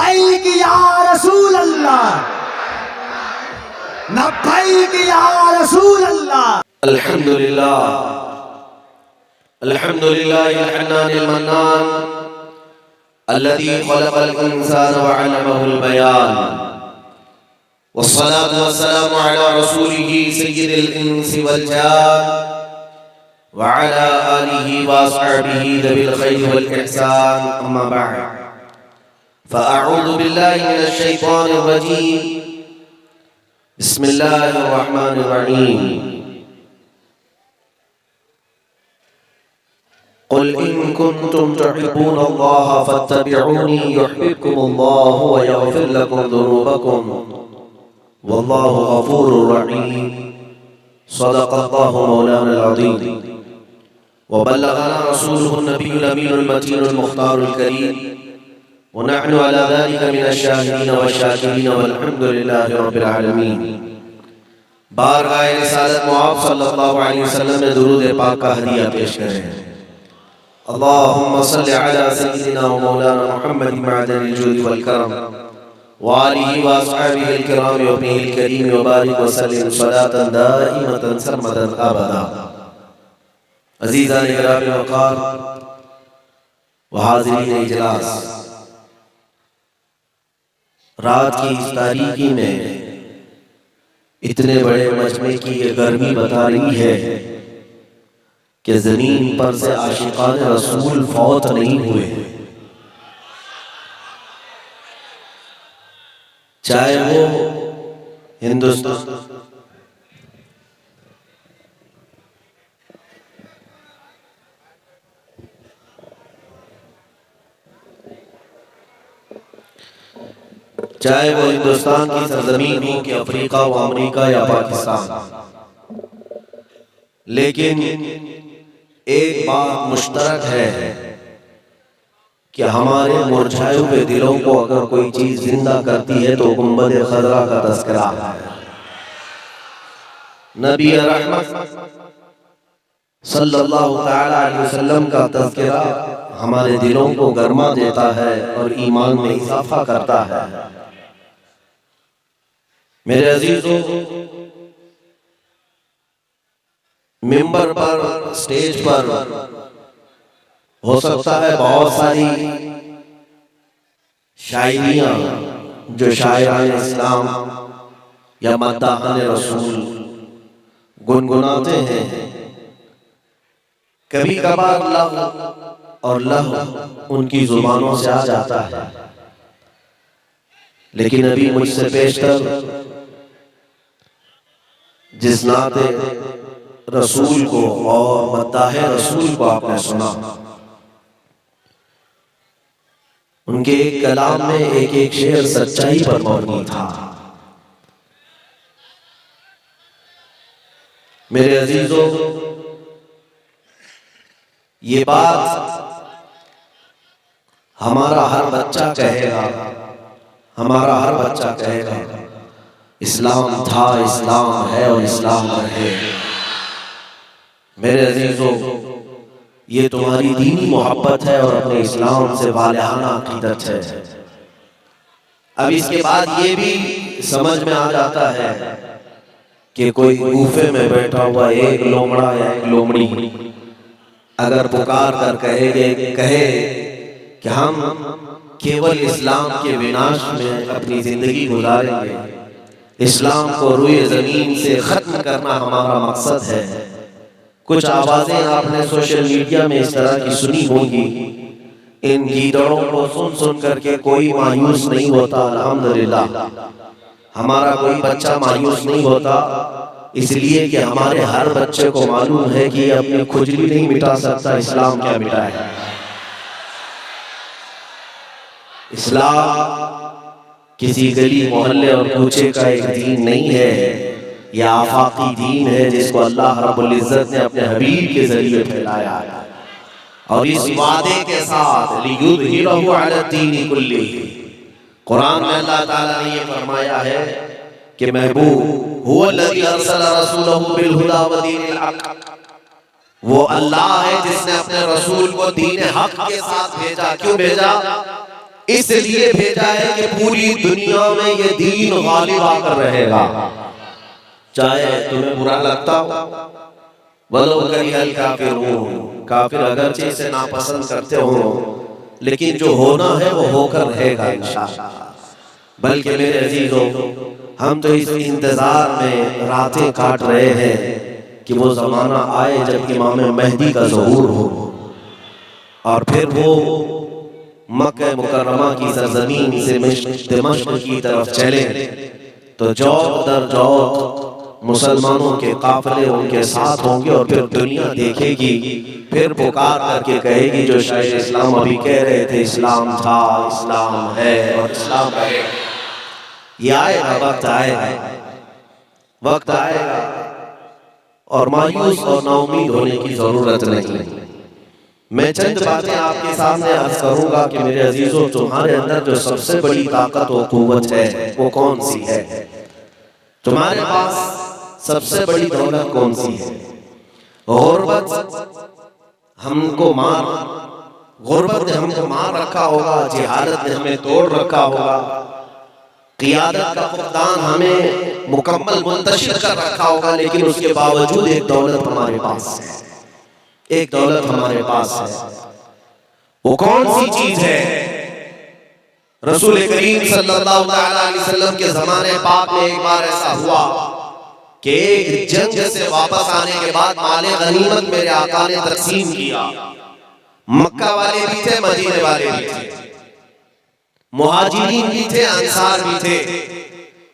लब्बैक या रसूल अल्लाह, लब्बैक या रसूल अल्लाह। अल्हम्दुलिल्लाह, अल्हम्दुलिल्लाहिल हन्नानिल मन्नान अल्लज़ी खलक़ल इंसाना व अल्लमहुल बयान, वस्सलातु वस्सलामु अला रसूलिही सय्यिदिल इंसी वल जान व अला आलिहि व अस्हाबिही ज़िल खैरि वल इहसान, अम्मा बअद। फ़अऊज़ु बिल्लाहि मिनश शैतानिर रजीम, बिस्मिल्लाहिर रहमानिर रहीम। क़ुल इन कुन्तुम तुहिब्बूनल्लाह फत्तबिऊनी युहब्बिबकुमुल्लाहु व यग़फिर लकुम ज़ुनूबकुम वल्लाहु गफ़ूरुर रहीम। सदक़ल्लाहु मौलानाल अज़ीम व बल्लगना रसूलुहुन नबियुल अमीनुल मतीनुल मुख्तारुल करीम व नहनु अला ज़ालिका मिनश शाहिदीन वश्शाकिरीन वल्हम्दुलिल्लाहि रब्बिल आलमीन। बारगाह रिसालत मुआब सल्लल्लाहु अलैहि वसल्लम में दुरूद पाक का हदिया पेश करें। अल्लाहुम्मा सल्लि अला सय्यिदिना व मौलाना मुहम्मद मअदनिल जूद वल करम व आलिहि व अस्हाबिहिल किराम व अबनिहिल करीम व बारिक व सल्लिम सलातन दाइमतन सरमदन अबदा। अज़ीज़ान गिरामी वक़ार व हाज़िरीन इजलास, रात की इस तारीकी में इतने बड़े मजमे की ये गर्मी बता रही है कि ज़मीन पर से आशिकान रसूल फौत नहीं हुए, चाहे वो हिंदुस्तान चाहे वो हिंदुस्तान की सरजमीन हो कि अफ्रीका व अमेरिका या पाकिस्तान, लेकिन एक बात मुश्तरक है कि हमारे मुरझाए हुए दिलों को अगर कोई चीज जिंदा करती है तो गुंबद खजरा का तज़किरा है। नबी रहमत सल्लल्लाहु तआला अलैहि वसल्लम का तज़किरा हमारे दिलों को गरमा देता है और ईमान में इजाफा करता है। मेरे अजीजों, मिंबर पर, स्टेज पर हो सकता है बहुत सारी शायरियां जो शायरान इस्लाम या मद्दाहान रसूल गुनगुनाते हैं, कभी कभार लह और लह उनकी जुबानों से आ जाता है, लेकिन अभी मुझसे पेशतर जिस नाते रसूल को और मद्दाहे रसूल को आपने सुना, उनके एक कलाम में एक एक शेर सच्चाई पर मबनी था। मेरे अजीजों, ये बात हमारा हर बच्चा कहेगा, हमारा हर बच्चा कहेगा इस्लाम था, इस्लाम है और इस्लाम रहे। मेरे अजीजों, ये तुम्हारी दीनी मोहब्बत है और अपने इस्लाम से वालिहाना अकीदत है। अब इसके बाद ये भी समझ में आ जाता है कि कोई गूफे में बैठा हुआ एक लोमड़ा या एक लोमड़ी अगर पुकार कर कहे कि हम केवल इस्लाम के विनाश में अपनी जिंदगी गुजारेंगे, इस्लाम को रुए जमीन से खत्म करना हमारा मकसद है। कुछ आवाजें आपने सोशल मीडिया में इस तरह की सुनी होंगी। इन गीदड़ों को सुन सुन करके कोई मायूस नहीं होता, अल्हम्दुलिल्लाह हमारा कोई बच्चा मायूस नहीं होता, इसलिए कि हमारे हर बच्चे को मालूम है कि ये अपनी खुजली नहीं मिटा सकता, इस्लाम क्या मिटाए। इस्लाम किसी गली मोहल्ले और कूचे का एक दीन नहीं है, यह आफाकी दीन है जिसको अल्लाह रब्बुल इज्जत ने अपने हबीब के जरिए फैलाया है। और इस वादे के साथ लियुज़हिरहु अला दीनि कुल्लिही, कुरान में अल्लाह ताला ने ये फरमाया है कि महबूब हुवल्लज़ी अरसला रसूलहु बिल हुदा व दीनिल हक़, वो अल्लाह है जिसने अपने रसूल को दीन हक के साथ भेजा। क्यों भेजा? इसलिए भेजा है कि पूरी दुनिया में ये दीन गालिब आकर रहेगा, चाहे तुम्हें बुरा लगता हो। वलो करिहल काफिरून, काफिर अगरचे इसे नापसंद करते हो, लेकिन जो होना है वो होकर रहेगा इंशाअल्लाह। बल्कि मेरे अजीजों, हम तो इस इंतजार में रातें काट रहे हैं कि वो जमाना आए जब इमाम मेहदी का ज़हूर हो और फिर वो मक्का मुकर्रमा की सरजमीन से दिमश्क की तरफ चले, तो जौक दर जौक मुसलमानों के काफिले उनके साथ होंगे और फिर दुनिया देखेगी, फिर पुकार करके कहेगी जो शायद इस्लाम अभी कह रहे थे इस्लाम था, इस्लाम है और इस्लाम रहेगा। ये आएगा, वक्त आएगा, वक्त आएगा और मायूस और नाउमीद होने की जरूरत नहीं। मैं चंद बातें आपके सामने अर्ज करूंगा कि मेरे अजीजों, तुम्हारे अंदर जो सबसे बड़ी ताकत और कुव्वत है वो कौन सी है? तुम्हारे पास सबसे बड़ी दौलत कौन सी है? गुर्बत हमको मार, गुर्बत ने हमको मार रखा होगा, जिहादत ने हमें तोड़ रखा होगा, क़ियादत का फुक़दान हमें मुकम्मल मुंतशिर कर रखा होगा, लेकिन उसके बावजूद एक दौलत हमारे पास है, एक दौलत हमारे पास है। वो कौन सी चीज है? रसूल करीम सल्लल्लाहु अलैहि वसल्लम के ज़माने पाक में एक बार ऐसा हुआ कि एक जंग से वापस आने के बाद माले गनीमत मेरे आका ने तकसीम किया। मक्का वाले भी थे, मदीने वाले भी थे, मुहाजिरीन भी थे, अंसार भी थे।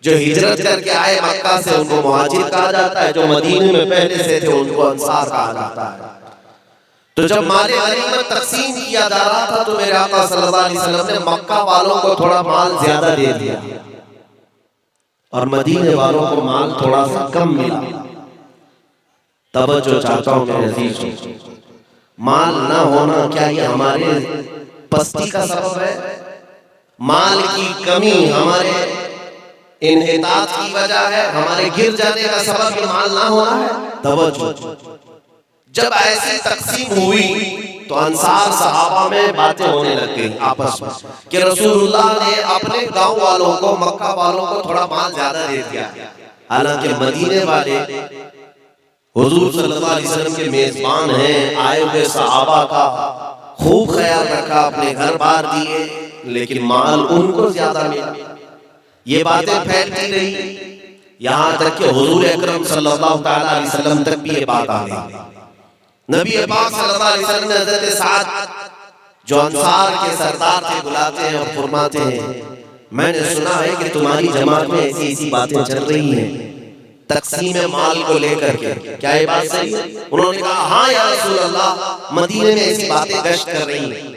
जो हिजरत करके आए मक्का से उनको मुहाजिर कहा जाता है, जो मदीने में पहले से थे उनको अंसार कहा जाता है। तो जब माले गनीमत तकसीम किया जा रहा था तो मेरे आका सल्लल्लाहु अलैहि वसल्लम ने मक्का वालों को थोड़ा माल ज्यादा दे दिया और मदीने वालों को माल थोड़ा सा कम मिला। तवज्जो चाहता हूं मेरे अजीजों, माल ना होना क्या ये हमारे पस्ती का सबब है? माल की कमी हमारे इन्हितात की वजह है? हमारे गिर जाने का सबब ये माल ना होना है? तवज्जो, जब ऐसी तकसीम हुई तो अंसार सहाबा में बातें होने लग गई आपस में कि रसूलुल्लाह ने अपने गांव वालों को, मक्का वालों को थोड़ा माल ज्यादा दे दिया। हालांकि मदीने वाले हुजूर सल्लल्लाहु अलैहि वसल्लम के मेजबान हैं, आए हुए सहाबा का खूब ख्याल रखा, अपने घर बार दिए, लेकिन माल उनको ज्यादा मिला। ये बातें फैलती रही, यहाँ तक कि हुजूर अकरम सल्लल्लाहु अलैहि वसल्लम तक भी ये बात आ गई। नबी पाक सल्लल्लाहु अलैहि वसल्लम ने हज़रत साद, जो अंसार के सरदार थे, बुलाते हैं और फरमाते हैं, मैंने सुना है कि तुम्हारी जमात में ऐसी ऐसी बातें चल रही हैं तकसीम माल को लेकर के, क्या ये बात सही है? उन्होंने कहा हाँ या रसूल अल्लाह, मदीने में ऐसी बातें गश्त कर रही हैं।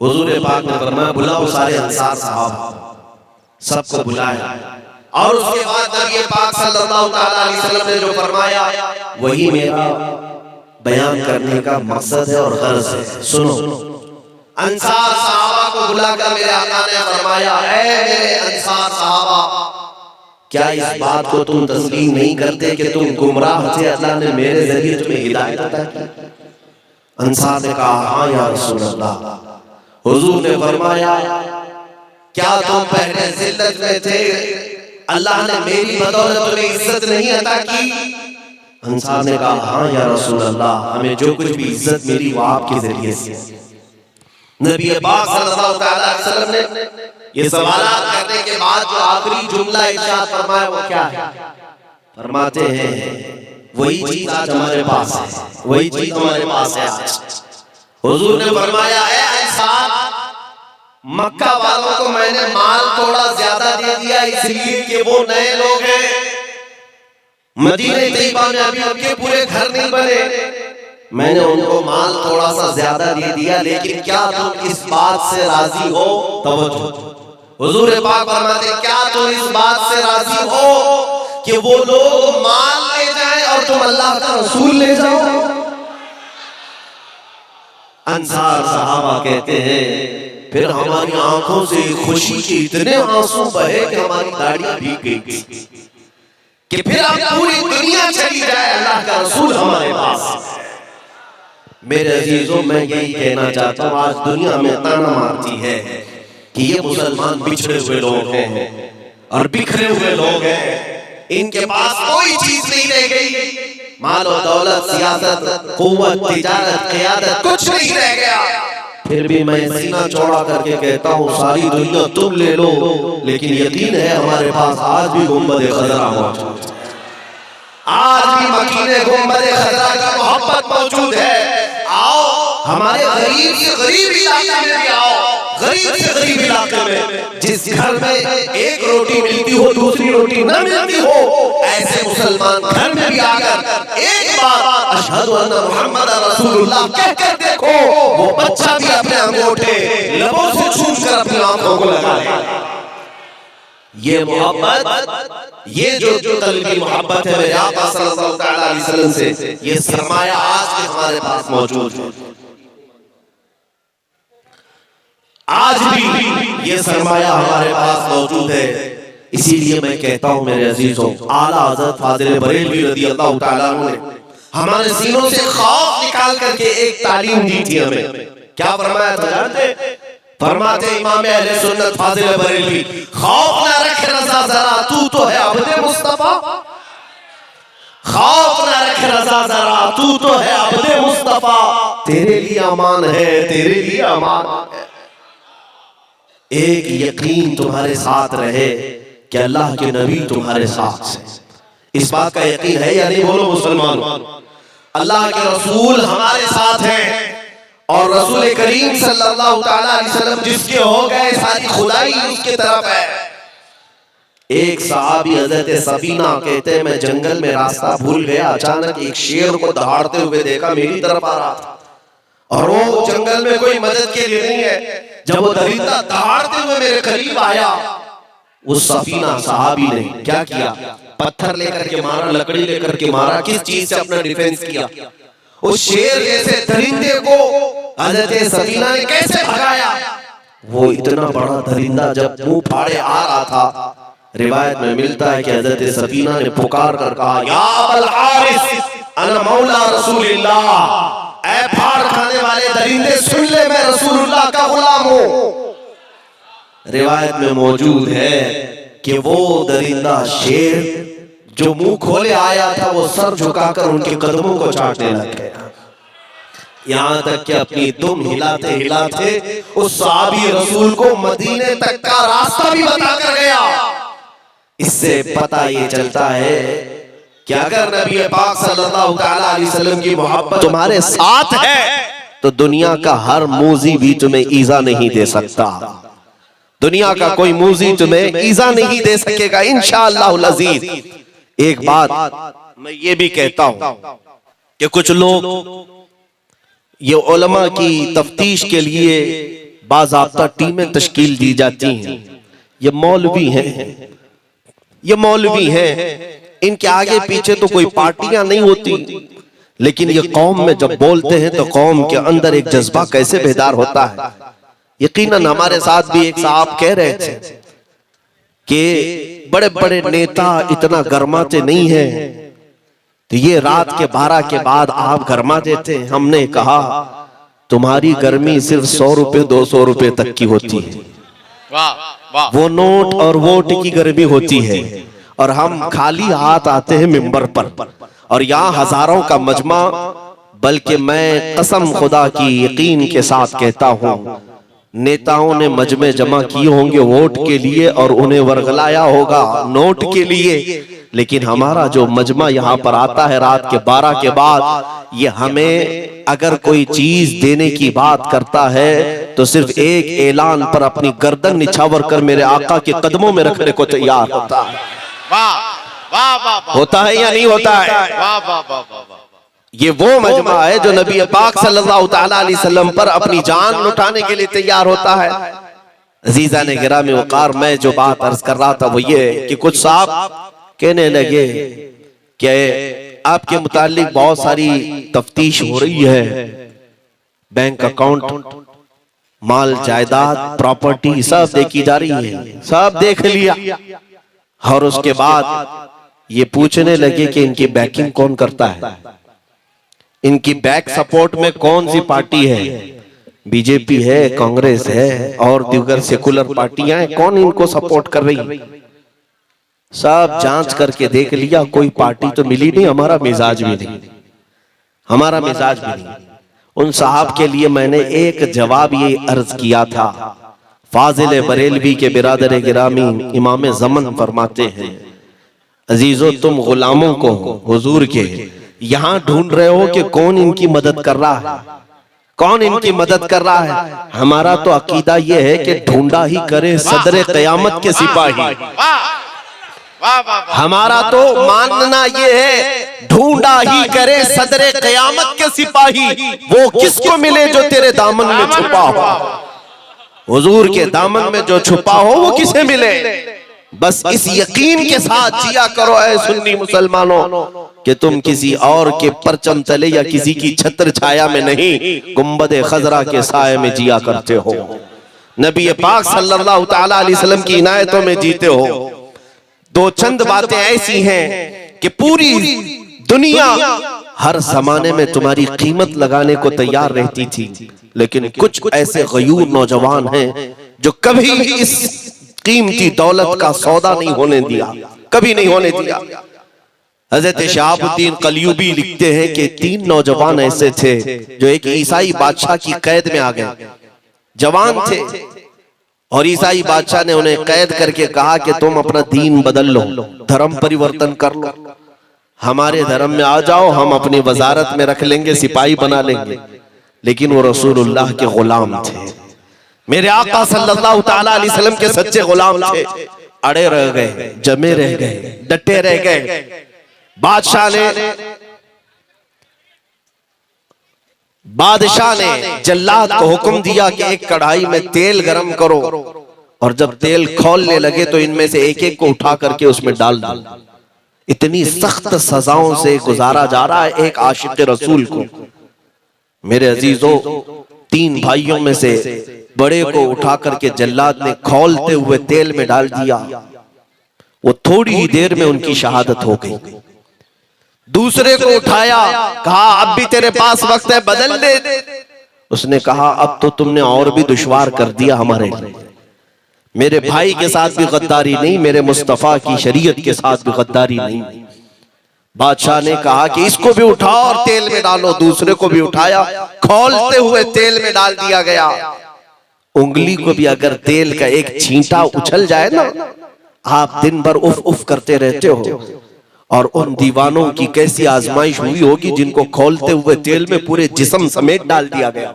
हुजूर पाक ने फरमाया बुलाओ सारे अंसार साहब, सबको बुलाया और उसके बाद नबी पाक सल्लल्लाहु अलैहि वसल्लम ने जो फरमाया वही मेरा बयान करने का मकसद है और गर्ज है। सुनो, अंसार सहाबा को बुलाकर मेरे आका ने फरमाया, ऐ मेरे अंसार सहाबा, क्या इस बात को तुम तस्लीम नहीं करते कि तुम गुमराह थे, अल्लाह ने मेरे जरिए तुम्हें हिदायत अता की? अंसार ने कहा हाँ या रसूल अल्लाह। हुजूर ने फरमाया, क्या तुम पहले जिल्लत में थे, अल्लाह ने मेरी बदौलत तुम्हें इज्जत नहीं अता की? अंसार ने कहा हाँ या रसूल अल्लाह, हमें जो कुछ भी इज्जत मिली वो आपके जरिए से। नबी पाक सल्लल्लाहु अलैहि वसल्लम ने ये सवालात करने के बाद जो आखिरी जुमला इरशाद फरमाया वो क्या है? फरमाते हैं वही चीज आज हमारे पास है, वही चीज हमारे पास है आज। हुजूर ने फरमाया, ऐ अंसार, मक्का वालों को मैंने माल थोड़ा ज्यादा दे दिया इसलिए कि वो नए लोग हैं, मदीने तैयबा में अभी उनके पूरे घर नहीं बने, मैंने उनको माल थोड़ा सा ज्यादा दे दिया, लेकिन क्या तुम इस बात से राजी हो? तवज्जो, हुजूर पाक फरमाते, क्या तुम इस बात से राजी हो कि वो लोग माल ले जाएं और तुम अल्लाह का रसूल ले जाओ? अंसार सहाबा कहते हैं फिर हमारी आंखों से खुशी के इतने आंसू बहे कि हमारी दाढ़ी भीग गई कि फिर अब पूरी दुनिया चली जाए, अल्लाह का रसूल हमारे पास। मेरे अजीजों, मैं यही कहना चाहता हूँ, आज दुनिया में ताना मारती है कि ये मुसलमान बिछड़े हुए लोग हैं और बिखरे हुए लोग हैं, इनके पास कोई चीज नहीं रह गई, मालो दौलत, सियासत, कुव्वत, तिजारत, क़ियादत कुछ नहीं रह गया। फिर भी मैं सीना चौड़ा करके कहता हूँ सारी दुनिया तुम ले लो, लेकिन यकीन है हमारे पास आज भी गुंबद खजरा मौजूद है, आज भी मकीने गुंबद खजरा की मोहब्बत मौजूद है। आओ हमारे गरीब से गरीब इलाके में भी आओ, गरीब से गरीब इलाके में जिस घर में एक रोटी मिलती हो दूसरी रोटी न मिलती हो, ऐसे मुसलमान घर में भी आकर एक बार अशहदु अन्ना मुहम्मद रसूलुल्लाह कहकर देखो, वो बच्चा भी अपने अंगूठे लबों से छूकर अपनी आंखों को लगा ले। ये मोहब्बत, ये जो कल्बी मोहब्बत है मेरे आका सल्लल्लाहु अलैहि वसल्लम से, ये सरमाया आज भी हमारे पास मौजूद है, आज भी ये सरमाया हमारे पास मौजूद है। इसीलिए मैं कहता हूं मेरे अजीजों, आला हज़रत फाज़िल बरेलवी रज़ी अल्लाह तआला अन्हु ने हमारे सीनों से खौफ निकाल करके एक तालीम दी थी हमें। क्या फरमाया था जानते? फरमाते इमाम अहले सुन्नत फाज़िल बरेलवी, खौफ ना रख रज़ा जरा, तू तो है अब्दे मुस्तफा, खौफ ना रख रज़ा जरा, तू तो है अब्दे मुस्तफा, तेरे लिए अमान है, तेरे लिए अमान है। एक यकीन तुम्हारे साथ रहे कि अल्लाह के नबी तुम्हारे साथ है। इस बात का यकीन है या नहीं? बोलो मुसलमानों, अल्लाह के रसूल हमारे साथ हैं और रसूल करीम सल्लल्लाहु अलैहि वसल्लम जिसके हो गए सारी खुदाई उसके तरफ है। एक सहाबी हज़रत सफीना कहते हैं मैं जंगल में रास्ता भूल गया, अचानक एक शेर को दहाड़ते हुए देखा, मेरी तरफ आ रहा था और वो जंगल में कोई मदद के लिए नहीं है। जब वो दरिंदा दहाड़ते हुए मेरे करीब आया, उस सफीना सहाबी ने क्या किया? पत्थर लेकर के मारा, लकड़ी लेकर के मारा, किस चीज से अपना डिफेंस किया? उस शेर जैसे दरिंदे को हज़रत सफीना ने कैसे भगाया? वो इतना बड़ा दरिंदा जब मुंह फाड़े आ रहा था, रिवायत में मिलता है कि हज़रत सफीना ने पुकार कर कहा, या अबल हारिस अना मौला रसूलिल्लाह, ऐ फाड़ खाने वाले दरिंदे सुन ले, मैं रसूलुल्लाह का गुलाम हूं। रिवायत में मौजूद है कि वो दरिंदा शेर जो मुंह खोले आया था, वो सर झुकाकर उनके कदमों को चाटने लग गया, यहां तक कि अपनी दुम हिलाते हिलाते उस सहाबी रसूल को मदीने तक का रास्ता भी बताकर गया। इससे पता ये चलता है कि अगर नबी पाक सल्लल्लाहु अलैहि वसल्लम की मोहब्बत तुम्हारे साथ है तो दुनिया का हर मूजी भी तुम्हें ईजा नहीं दे सकता, दुनिया का कोई मूजी तुम्हें ईजा नहीं दे सकेगा इंशाअल्लाहुल अजीज। एक बात मैं ये भी कहता हूं कि कुछ लोग ये उलमा की तफ्तीश के लिए बाज़ाब्ता टीमें तश्कील दी जाती हैं, ये मौलवी हैं, ये मौलवी हैं, इनके आगे पीछे तो कोई पार्टियां नहीं होती, लेकिन ये कौम में जब बोलते हैं तो कौम के अंदर एक जज्बा कैसे बेदार होता है। यकीनन हमारे साथ भी एक साहब कह रहे थे कि बड़े बड़े नेता इतना गरमाते नहीं हैं, तो ये रात के 12 के बाद आप गरमा देते हैं। हमने कहा तुम्हारी गर्मी सिर्फ 100 रुपए 200 रुपए तक की होती है, वो नोट और वोट की गर्मी होती है, और हम खाली हाथ आते हैं मिंबर पर और यहाँ हजारों का मजमा। बल्कि मैं कसम खुदा की यकीन के साथ कहता हूँ, नेताओं ने मजमे जमा किए होंगे वोट के लिए और उन्हें वर्गलाया होगा नोट के लिए, लेकिन हमारा जो मजमा यहाँ पर आता है रात के 12 के बाद, ये हमें अगर कोई चीज देने की बात करता है तो सिर्फ एक ऐलान पर अपनी गर्दन निछावर कर मेरे आका के कदमों में रखने को तैयार होता है। होता है या नहीं होता है? ये वो मजमा है जो नबी पाक सल्लल्लाहु अलैहि वसल्लम पर अपनी जान लुटाने के लिए तैयार होता है। अजीजा ने गिरामी वक़ार, मैं जो बात अर्ज कर रहा था वो ये कि कुछ साहब कहने लगे कि आपके मुतालिक बहुत सारी तफ्तीश हो रही है, बैंक अकाउंट, माल जायदाद, प्रॉपर्टी सब देखी जा रही है, सब देख लिया। और उसके बाद ये पूछने लगे कि इनकी बैकिंग कौन करता है, इनकी बैक सपोर्ट में कौन सी पार्टी है। बीजेपी है, कांग्रेस है और दीगर सेकुलर पार्टियां हैं, कौन इनको सपोर्ट कर रही? सब जांच करके देख लिया, कोई पार्टी तो मिली नहीं, हमारा मिजाज भी नहीं, हमारा मिजाज भी नहीं। उन साहब के लिए मैंने एक जवाब ये अर्ज किया था। फाजिल बरेलवी के बिरादर गिरामी इमाम ज़मन फरमाते हैं, अजीजो तुम गुलामों को हुजूर के यहां ढूंढ रहे हो कि कौन इनकी मदद कर रहा है, कौन इनकी मदद कर रहा है। हमारा तो अकीदा ये है कि ढूंढा ही करे सदरे क़यामत के सिपाही। हमारा तो मानना ये है, ढूंढा ही करे सदरे क़यामत के सिपाही, वो किसको मिले जो तेरे दामन में छुपा हो। हुजूर के दामन में जो छुपा हो वो किसे मिले। बस इस यकीन के साथ जिया करो ऐ सुन्नी मुसलमानों कि तुम किसी और के परचम तले या किसी की छत्र छाया में नहीं, गुंबद खजरा के साए में जिया करते हो, नबी पाक सल्लल्लाहु तआला अलैहि वसल्लम की इनायतों में जीते हो। दो चंद बातें ऐसी हैं कि पूरी दुनिया हर जमाने में तुम्हारी कीमत लगाने को तैयार रहती थी, लेकिन कुछ ऐसे गयूर नौजवान हैं जो कभी इस कीमती दौलत का सौदा नहीं होने दिया, कभी नहीं होने दिया। हजरत शहाबुद्दीन कलयुबी लिखते हैं कि 3 नौजवान ऐसे थे जो एक ईसाई बादशाह की कैद में आ गए, जवान थे, और ईसाई बादशाह ने उन्हें कैद करके कहा कि तुम अपना दीन बदल लो, धर्म परिवर्तन कर लो, हमारे धर्म में आ जाओ, हम अपनी वजारत में रख लेंगे, सिपाही बना लेंगे। लेकिन वो रसूलुल्लाह के गुलाम थे, मेरे आका सल्लल्लाहु तआला अलैहि वसल्लम के सच्चे गुलाम थे। अड़े रह गए, जमे रह गए, डटे रह गए। बादशाह ने जल्लाद को हुक्म दिया कि एक कढ़ाई में तेल गरम करो, और जब तेल खौलने लगे तो इनमें से एक एक को उठा करके उसमें डाल दो। इतनी सख्त सजाओं से गुजारा जा रहा है एक आशिक रसूल को। मेरे अजीजों, 3 भाइयों में से बड़े को उठा करके जल्लाद ने खौलते हुए तेल में डाल दिया, वो थोड़ी ही देर में उनकी शहादत हो गई। दूसरे को उठाया, कहा अब भी तेरे पास वक्त है, बदल दे। उसने कहा अब तो तुमने और भी दुश्वार कर दिया हमारे लिए, मेरे भाई के साथ भी गद्दारी नहीं, मेरे मुस्तफा की शरीयत के साथ भी गद्दारी नहीं। बादशाह ने कहा कि इसको भी उठाओ और तेल में डालो। दूसरे को भी उठाया, खौलते हुए तेल में डाल दिया गया। उंगली को भी अगर तेल का एक छींटा उछल जाए ना, आप दिन भर उफ उफ करते रहते हो। और उन दीवानों की कैसी आजमाइश हुई होगी जिनको खौलते हुए तेल में पूरे जिस्म समेत डाल दिया गया।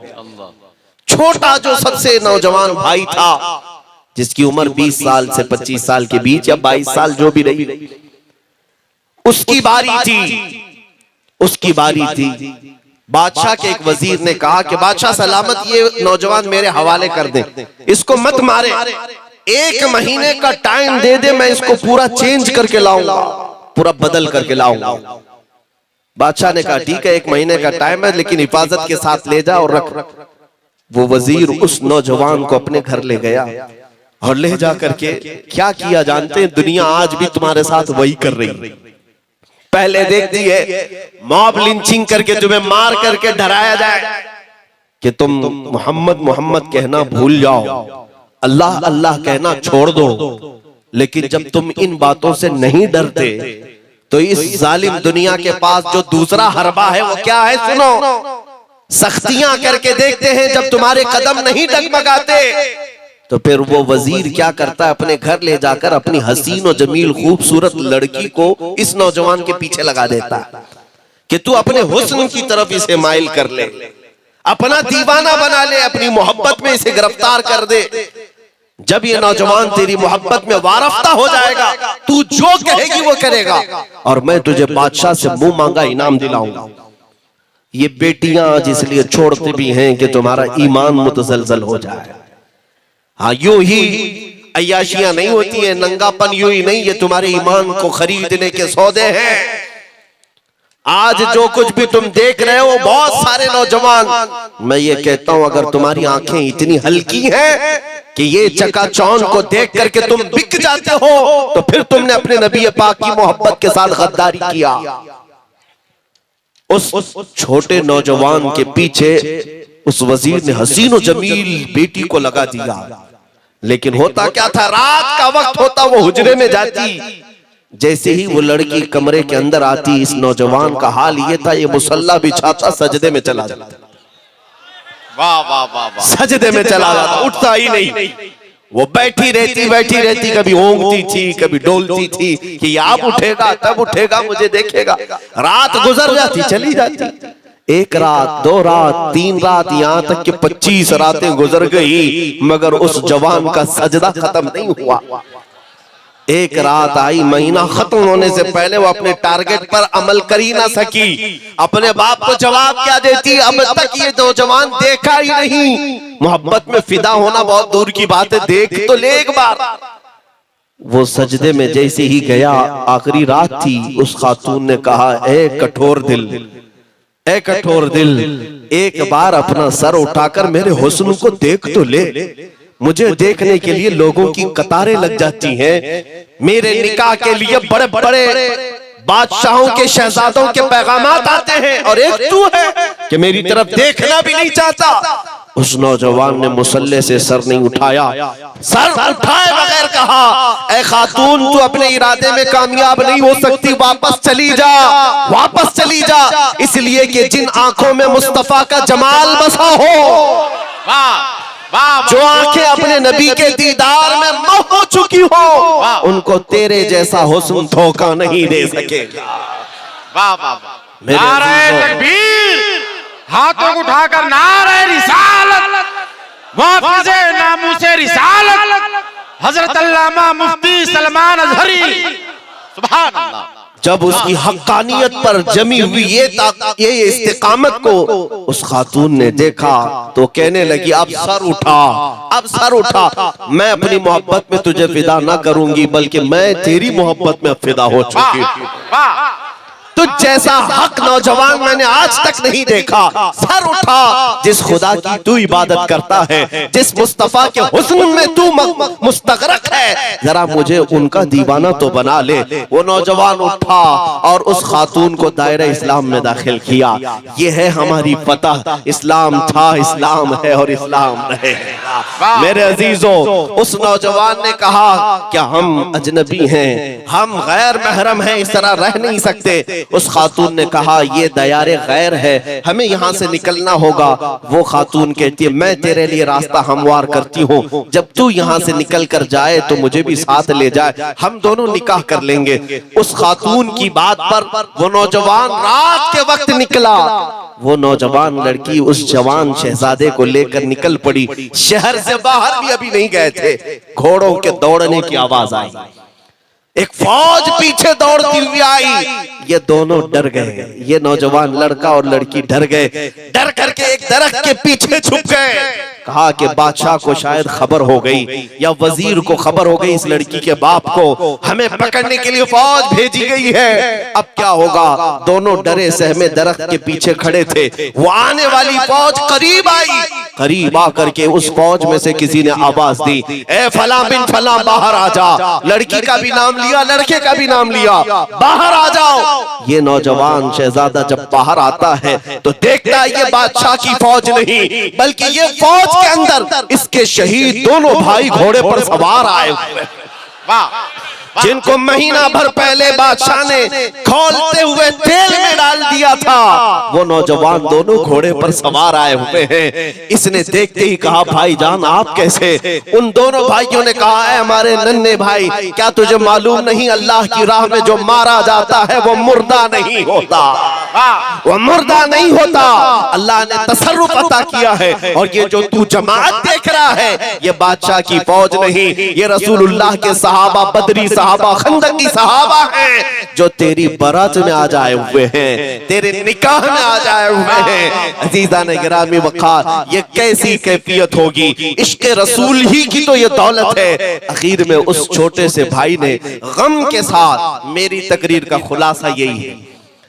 छोटा जो सबसे नौजवान भाई था, जिसकी उम्र 20 साल से 25 साल के बीच या 22 साल जो भी रही, उसकी बारी थी, उसकी बारी थी। बादशाह के एक वजीर ने कहा कि बादशाह सलामत, ये नौजवान मेरे हवाले कर दें, इसको मत मारे, 1 महीने का टाइम दे दे, मैं इसको पूरा चेंज करके लाऊंगा, पूरा बदल करके लाऊंगा। बादशाह ने कहा ठीक है, 1 महीने का टाइम है, लेकिन हिफाजत के साथ ले जा और रख। वो वजीर उस नौजवान को अपने घर ले गया और ले जा करके क्या किया जानते हैं? दुनिया आज भी तुम्हारे साथ वही कर रही। पहले देखती है मॉब लिंचिंग करके तुम्हें मार करके डराया जाए कि तुम मोहम्मद मोहम्मद कहना भूल जाओ, अल्लाह अल्लाह कहना छोड़ दो। लेकिन जब तुम इन बातों से नहीं डरते तो इस जालिम दुनिया के पास जो दूसरा हरबा है वो क्या है? सुनो, सख्तियां करके देखते हैं। जब तुम्हारे कदम नहीं डगमगाते तो फिर वो वजीर क्या करता है? अपने घर ले जाकर अपनी हसीन और जमील खूबसूरत लड़की को इस नौजवान के पीछे लगा देता है कि तू अपने हुस्न की तरफ इसे माइल कर ले, अपना दीवाना बना ले, अपनी मोहब्बत में इसे गिरफ्तार कर दे। जब ये नौजवान तेरी मोहब्बत में वारफ्ता हो जाएगा, तू जो कहेगी वो करेगा और मैं तुझे बादशाह से मुंह मांगा इनाम दिलाऊंगा। ये बेटियां आज इसलिए छोड़ती भी हैं कि तुम्हारा ईमान मुतजलजल हो जाए। हाँ, यूं ही अय्याशियां नहीं होती है, नंगापन यूं ही नहीं, ये तुम्हारे ईमान को खरीदने के सौदे हैं। आज जो कुछ भी तुम देख रहे हो, बहुत सारे नौजवान, मैं ये कहता हूं अगर तुम्हारी आंखें इतनी हल्की हैं कि ये चकाचौंध को देख करके तुम बिक जाते हो, तो फिर तुमने अपने नबी पाक की मोहब्बत के साथ गद्दारी किया। उस छोटे नौजवान के पीछे उस वजीर ने हसीन और जमील बेटी को लगा दिया, लेकिन होता क्या था, रात का वक्त होता, वो हुजरे में जाती, जैसे ही वो लड़की कमरे के अंदर आती, इस नौजवान का हाल ये था, ये मुसल्ला बिछाता, सजदे में चला जाता। वाह वाह वाह वाह, सजदे में चला जाता, उठता ही नहीं। वो बैठी रहती, कभी ओंगती थी, कभी डोलती थी कि अब उठेगा, तब उठेगा, मुझे देखेगा। रात गुजर जाती, चली जाती। एक रात, 2 रात, 3 रात, यहाँ तक कि 25 रातें गुजर गई, मगर उस जवान का सजदा खत्म नहीं हुआ। एक रात आई, महीना खत्म होने से पहले वो अपने टारगेट पर अमल कर ही ना सकी। अपने बाप को जवाब क्या देती, अब तक ये नौजवान देखा ही नहीं। मोहब्बत में फिदा होना बहुत दूर की बात है, देख तो ले एक बार। वो सजदे में जैसे ही गया, आखिरी रात थी, उस खातून ने कहा, ए कठोर दिल, ए कठोर दिल, एक बार अपना सर उठाकर मेरे हुस्न को देख तो ले। मुझे देखने के लिए लोगों की कतारें लग जाती हैं। मेरे निकाह के लिए बड़े बड़े बादशाहों के, शहजादों के पैगामात आते हैं, और एक तू है कि मेरी तरफ देखना भी नहीं चाहता। उस नौजवान ने मुसल्ले से सर नहीं उठाया, सर उठाए बगैर कहा, ए खातून, तू अपने इरादे में कामयाब नहीं हो सकती, वापस चली जा, वापस चली जा, इसलिए कि जिन आंखों में मुस्तफा का जमाल बसा हो, जो आंखें अपने नबी के दीदार में मोह हो चुकी हो, उनको तेरे जैसा हुस्न धोखा नहीं दे सकेगा। वाह वाह वाह, नारे तकबीर, हाथों को उठाकर नारे रिसालत, वाफिज़े नामूसे रिसालत, हजरत अल्लामा मुफ्ती सलमान अज़हरी, सुभान अल्लाह। जब उसकी हक्कानियत पर जमी हुई ये इस्तिकामत को उस खातून ने देखा, तो कहने लगी, अब सर उठा, अब सर उठा, मैं अपनी मोहब्बत में तुझे फिदा ना करूंगी, बल्कि मैं तेरी मोहब्बत में फिदा हो चुकी हूं। तुझ जैसा हक नौजवान मैंने आज तक नहीं देखा। सर उठा, जिस खुदा की तू इबादत करता है, जिस मुस्तफा के हुस्न में तू मुस्तगरक है, जरा मुझे उनका दीवाना तो बना ले। वो नौजवान उठा और उस खातून को दायरा इस्लाम में दाखिल किया। ये है हमारी फतह। इस्लाम था, इस्लाम है और इस्लाम रहेगा। मेरे अजीजों, उस नौजवान ने कहा, क्या हम अजनबी हैं, हम गैर महरम हैं, इस तरह रह नहीं सकते। उस खातून ने कहा, ये दयारे गैर है, हमें यहाँ से निकलना होगा। वो खातून कहती है, मैं तेरे लिए रास्ता हमवार करती हूँ, जब तू यहाँ से निकल कर जाए तो मुझे भी साथ ले जाए, हम दोनों निकाह कर लेंगे। उस खातून की बात पर वो नौजवान रात के वक्त निकला। वो नौजवान लड़की उस जवान शहजादे को लेकर निकल पड़ी। शहर से बाहर भी अभी नहीं गए थे, घोड़ों के दौड़ने की आवाज आई, एक फौज पीछे दौड़ती हुई आई। ये दोनों डर गए, ये नौजवान लड़का और लड़की डर गए। डर करके एक दरख्त के पीछे छुप गए। कहा कि बादशाह को शायद खबर हो गई, या वजीर को खबर हो गई, इस लड़की के बाप को हमें पकड़ने के लिए फौज भेजी गई है, अब क्या होगा। दोनों डरे सहमे दरख्त के पीछे खड़े थे। वो आने वाली फौज करीब आई। करीब आकर के उस फौज में से किसी ने आवाज दी, ए फला बिन फला, बाहर आ जा। लड़की का भी नाम लिया, लड़के का भी नाम लिया, बाहर आ जाओ। ये नौजवान शहजादा जब बाहर आता है तो देखता है ये बादशाह की फौज नहीं, बल्कि ये फौज के अंदर इसके शहीद दोनों भाई घोड़े पर सवार आए हुए, जिनको महीना भर पहले बादशाह ने खौलते हुए तेल में डाल दिया था। वो नौजवान दोनों घोड़े पर सवार आए हुए हैं। इसने देखते ही कहा, भाईजान आप कैसे? उन दोनों भाइयों ने कहा, है हमारे नन्हे भाई, क्या तुझे मालूम नहीं, अल्लाह की राह में जो मारा जाता है वो मुर्दा नहीं होता, वो मुर्दा नहीं होता। अल्लाह ने तसर्रुफ अता किया है, और ये जो तू जमात देख रहा है, ये बादशाह की फौज नहीं, ये रसूलुल्लाह के सहाबा, बदरी सहाबा, खंदकी सहाबा हैं, जो तेरी बारात में आज आए हुए हैं, तेरे निकाह में आज आए हुए हैं। अजीजान गिरामी वक़ार, ये कैसी कैफियत होगी? इश्क़ रसूल ही की तो ये दौलत है। आखिर में उस छोटे से भाई ने गम के साथ, मेरी तकरीर का खुलासा यही है,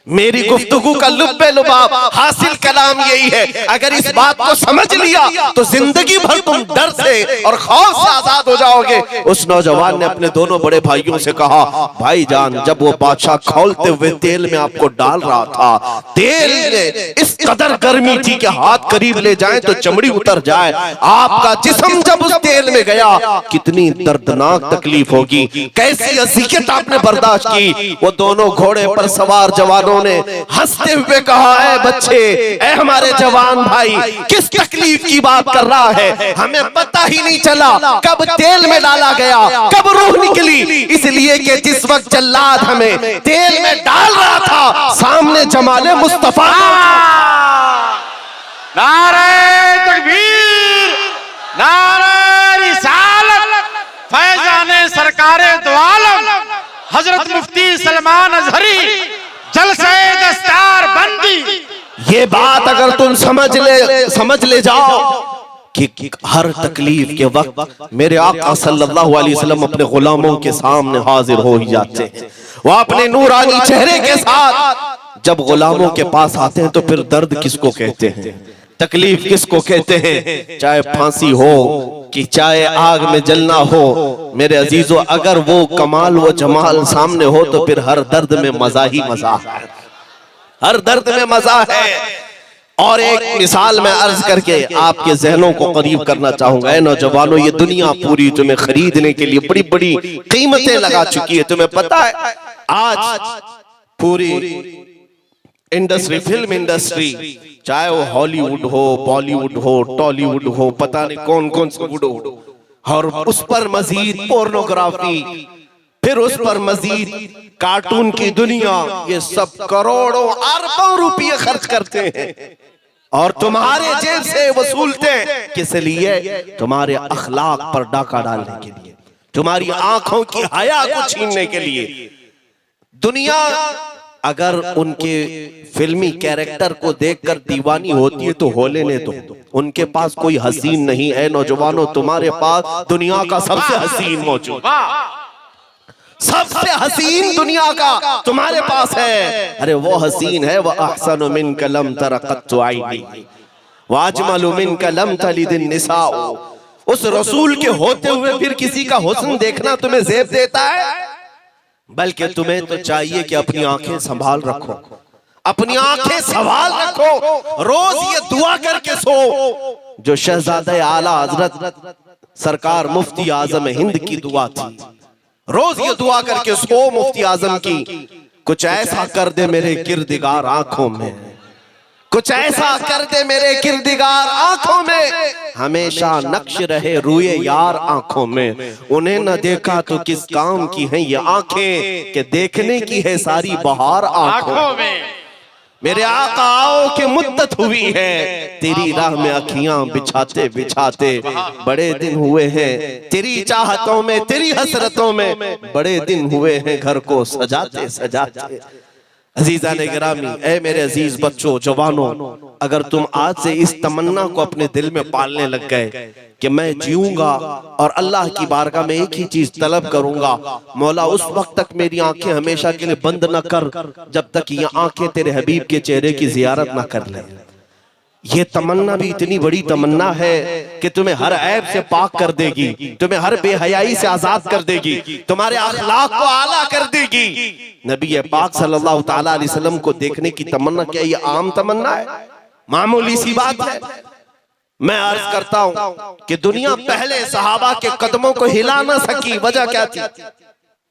मेरी गुफ्तगू का लुब्बे लुबाब हासिल कलाम यही है, अगर इस बात को समझ लिया तो जिंदगी भर तुम डर से और खौफ से आजाद हो जाओगे। उस नौजवान ने अपने दोनों बड़े भाइयों से कहा, भाईजान, जब वो बादशाह खौलते हुए तेल में आपको डाल रहा था, तेल में इस कदर गर्मी थी कि हाथ करीब ले जाएं तो चमड़ी उतर जाए। आपका जिस्म जब उस तेल में गया, कितनी दर्दनाक तकलीफ होगी, कैसी अज़ियत आपने बर्दाश्त की। वो दोनों घोड़े पर सवार जवानों ने हंसते हुए कहा, है बच्चे, ऐ हमारे जवान भाई, किस तकलीफ की बात कर रहा है, हमें पता ही नहीं चला कब तेल में डाला गया, कब रूह निकली, इसलिए कि जिस वक्त जल्लाद हमें तेल में डाल रहा था, सामने जमाले मुस्तफा। नारे तकबीर, नारे रिसालत, फैजाने सरकारे दो आलम हजरत मुफ्ती सलमान अजहरी जलसे दस्तार बंदी। ये बात अगर तुम समझ ले जाओ कि हर तकलीफ के वक्त मेरे आका सल्लल्लाहु अलैहि वसल्लम अपने गुलामों के सामने हाजिर हो ही जाते हैं। वो अपने नूरानी चेहरे के साथ जब गुलामों के पास आते हैं तो फिर दर्द किसको कहते हैं, तकलीफ किसको कहते हैं, चाहे फांसी हो कि चाहे आग में जलना हो। मेरे अजीजों, अगर वो कमाल वो जमाल सामने हो तो फिर हर दर्द में मजा ही मजा है, हर दर्द में मजा है। और एक मिसाल मैं अर्ज करके आपके जहनों को करीब करना चाहूंगा। ऐ नौजवानों, ये दुनिया पूरी तुम्हें खरीदने के लिए बड़ी बड़ी कीमतें लगा चुकी है। तुम्हें पता है आज पूरी इंडस्ट्री, फिल्म इंडस्ट्री, चाहे वो हॉलीवुड हो, बॉलीवुड हो, टॉलीवुड हो, पता नहीं कौन कौन सा वुड हो, और उस पर मजीद पोर्नोग्राफी, फिर उस पर मजीद कार्टून की दुनिया, ये सब करोड़ों अरबों रुपये खर्च करते हैं और तुम्हारे जेब से वसूलते हैं। किस लिए? तुम्हारे अखलाक पर डाका डालने के लिए, तुम्हारी आंखों की हया को छीनने के लिए। दुनिया अगर उनके फिल्मी कैरेक्टर को देखकर दीवानी होती है तो हो लेने दो, उनके पास कोई हसीन नहीं है। नौजवानों, तुम्हारे पास दुनिया का सबसे हसीन मौजूद, सबसे हसीन दुनिया का तुम्हारे पास है। अरे वो हसीन है, वह अहसनु मिनका लम तरा क़त्तु ऐनी व अजमलु मिनका लम तलिद निसाउ। उस रसूल के होते हुए फिर किसी का हुस्न देखना तुम्हें ज़ेब देता है? बल्कि तुम्हें तो चाहिए कि अपनी आंखें संभाल रखो, अपनी आंखें संभाल रखो। रोज ये दुआ करके सो जो शहजादे आला हजरत सरकार मुफ्ती आजम हिंद की दुआ थी। रोज ये दुआ करके सो मुफ्ती आजम की, कुछ ऐसा कर दे मेरे किरदिगार आंखों में, कुछ ऐसा कर दे मेरे किरदिगार आंखों में, हमेशा नक्श रहे रुए यार आंखों में। उन्हें न देखा तो किस काम की हैं ये आंखें, कि देखने की है सारी बहार आंखों में। मेरे आका आओ के मुद्दत हुई है, तेरी राह में अखियां बिछाते बिछाते बड़े दिन हुए हैं, तेरी चाहतों में तेरी हसरतों में बड़े दिन हुए हैं, घर को सजाते सजाते। अजीज़ान गिरामी, ऐ मेरे अजीज बच्चों, जवानों, अगर तुम आज से इस तमन्ना को अपने दिल में पालने लग गए कि मैं जीऊंगा और अल्लाह की बारगाह में एक ही चीज तलब करूंगा, मौला उस वक्त तक मेरी आंखें हमेशा के लिए बंद न कर जब तक ये आंखें तेरे हबीब के चेहरे की जियारत न कर ले। ये तमन्ना भी इतनी बड़ी तमन्ना है कि तुम्हें हर ऐब से पाक कर देगी, तुम्हें हर बेहयाई से आजाद कर देगी, तुम्हारे अखलाक को आला कर देगी। नबी पाक सल्लल्लाहु ताला अलैहि वसल्लम को देखने की तमन्ना क्या ये आम तमन्ना है? मामूली सी बात है। मैं अर्ज करता हूं कि दुनिया पहले सहाबा के कदमों को हिला ना सकी, वजह क्या थी?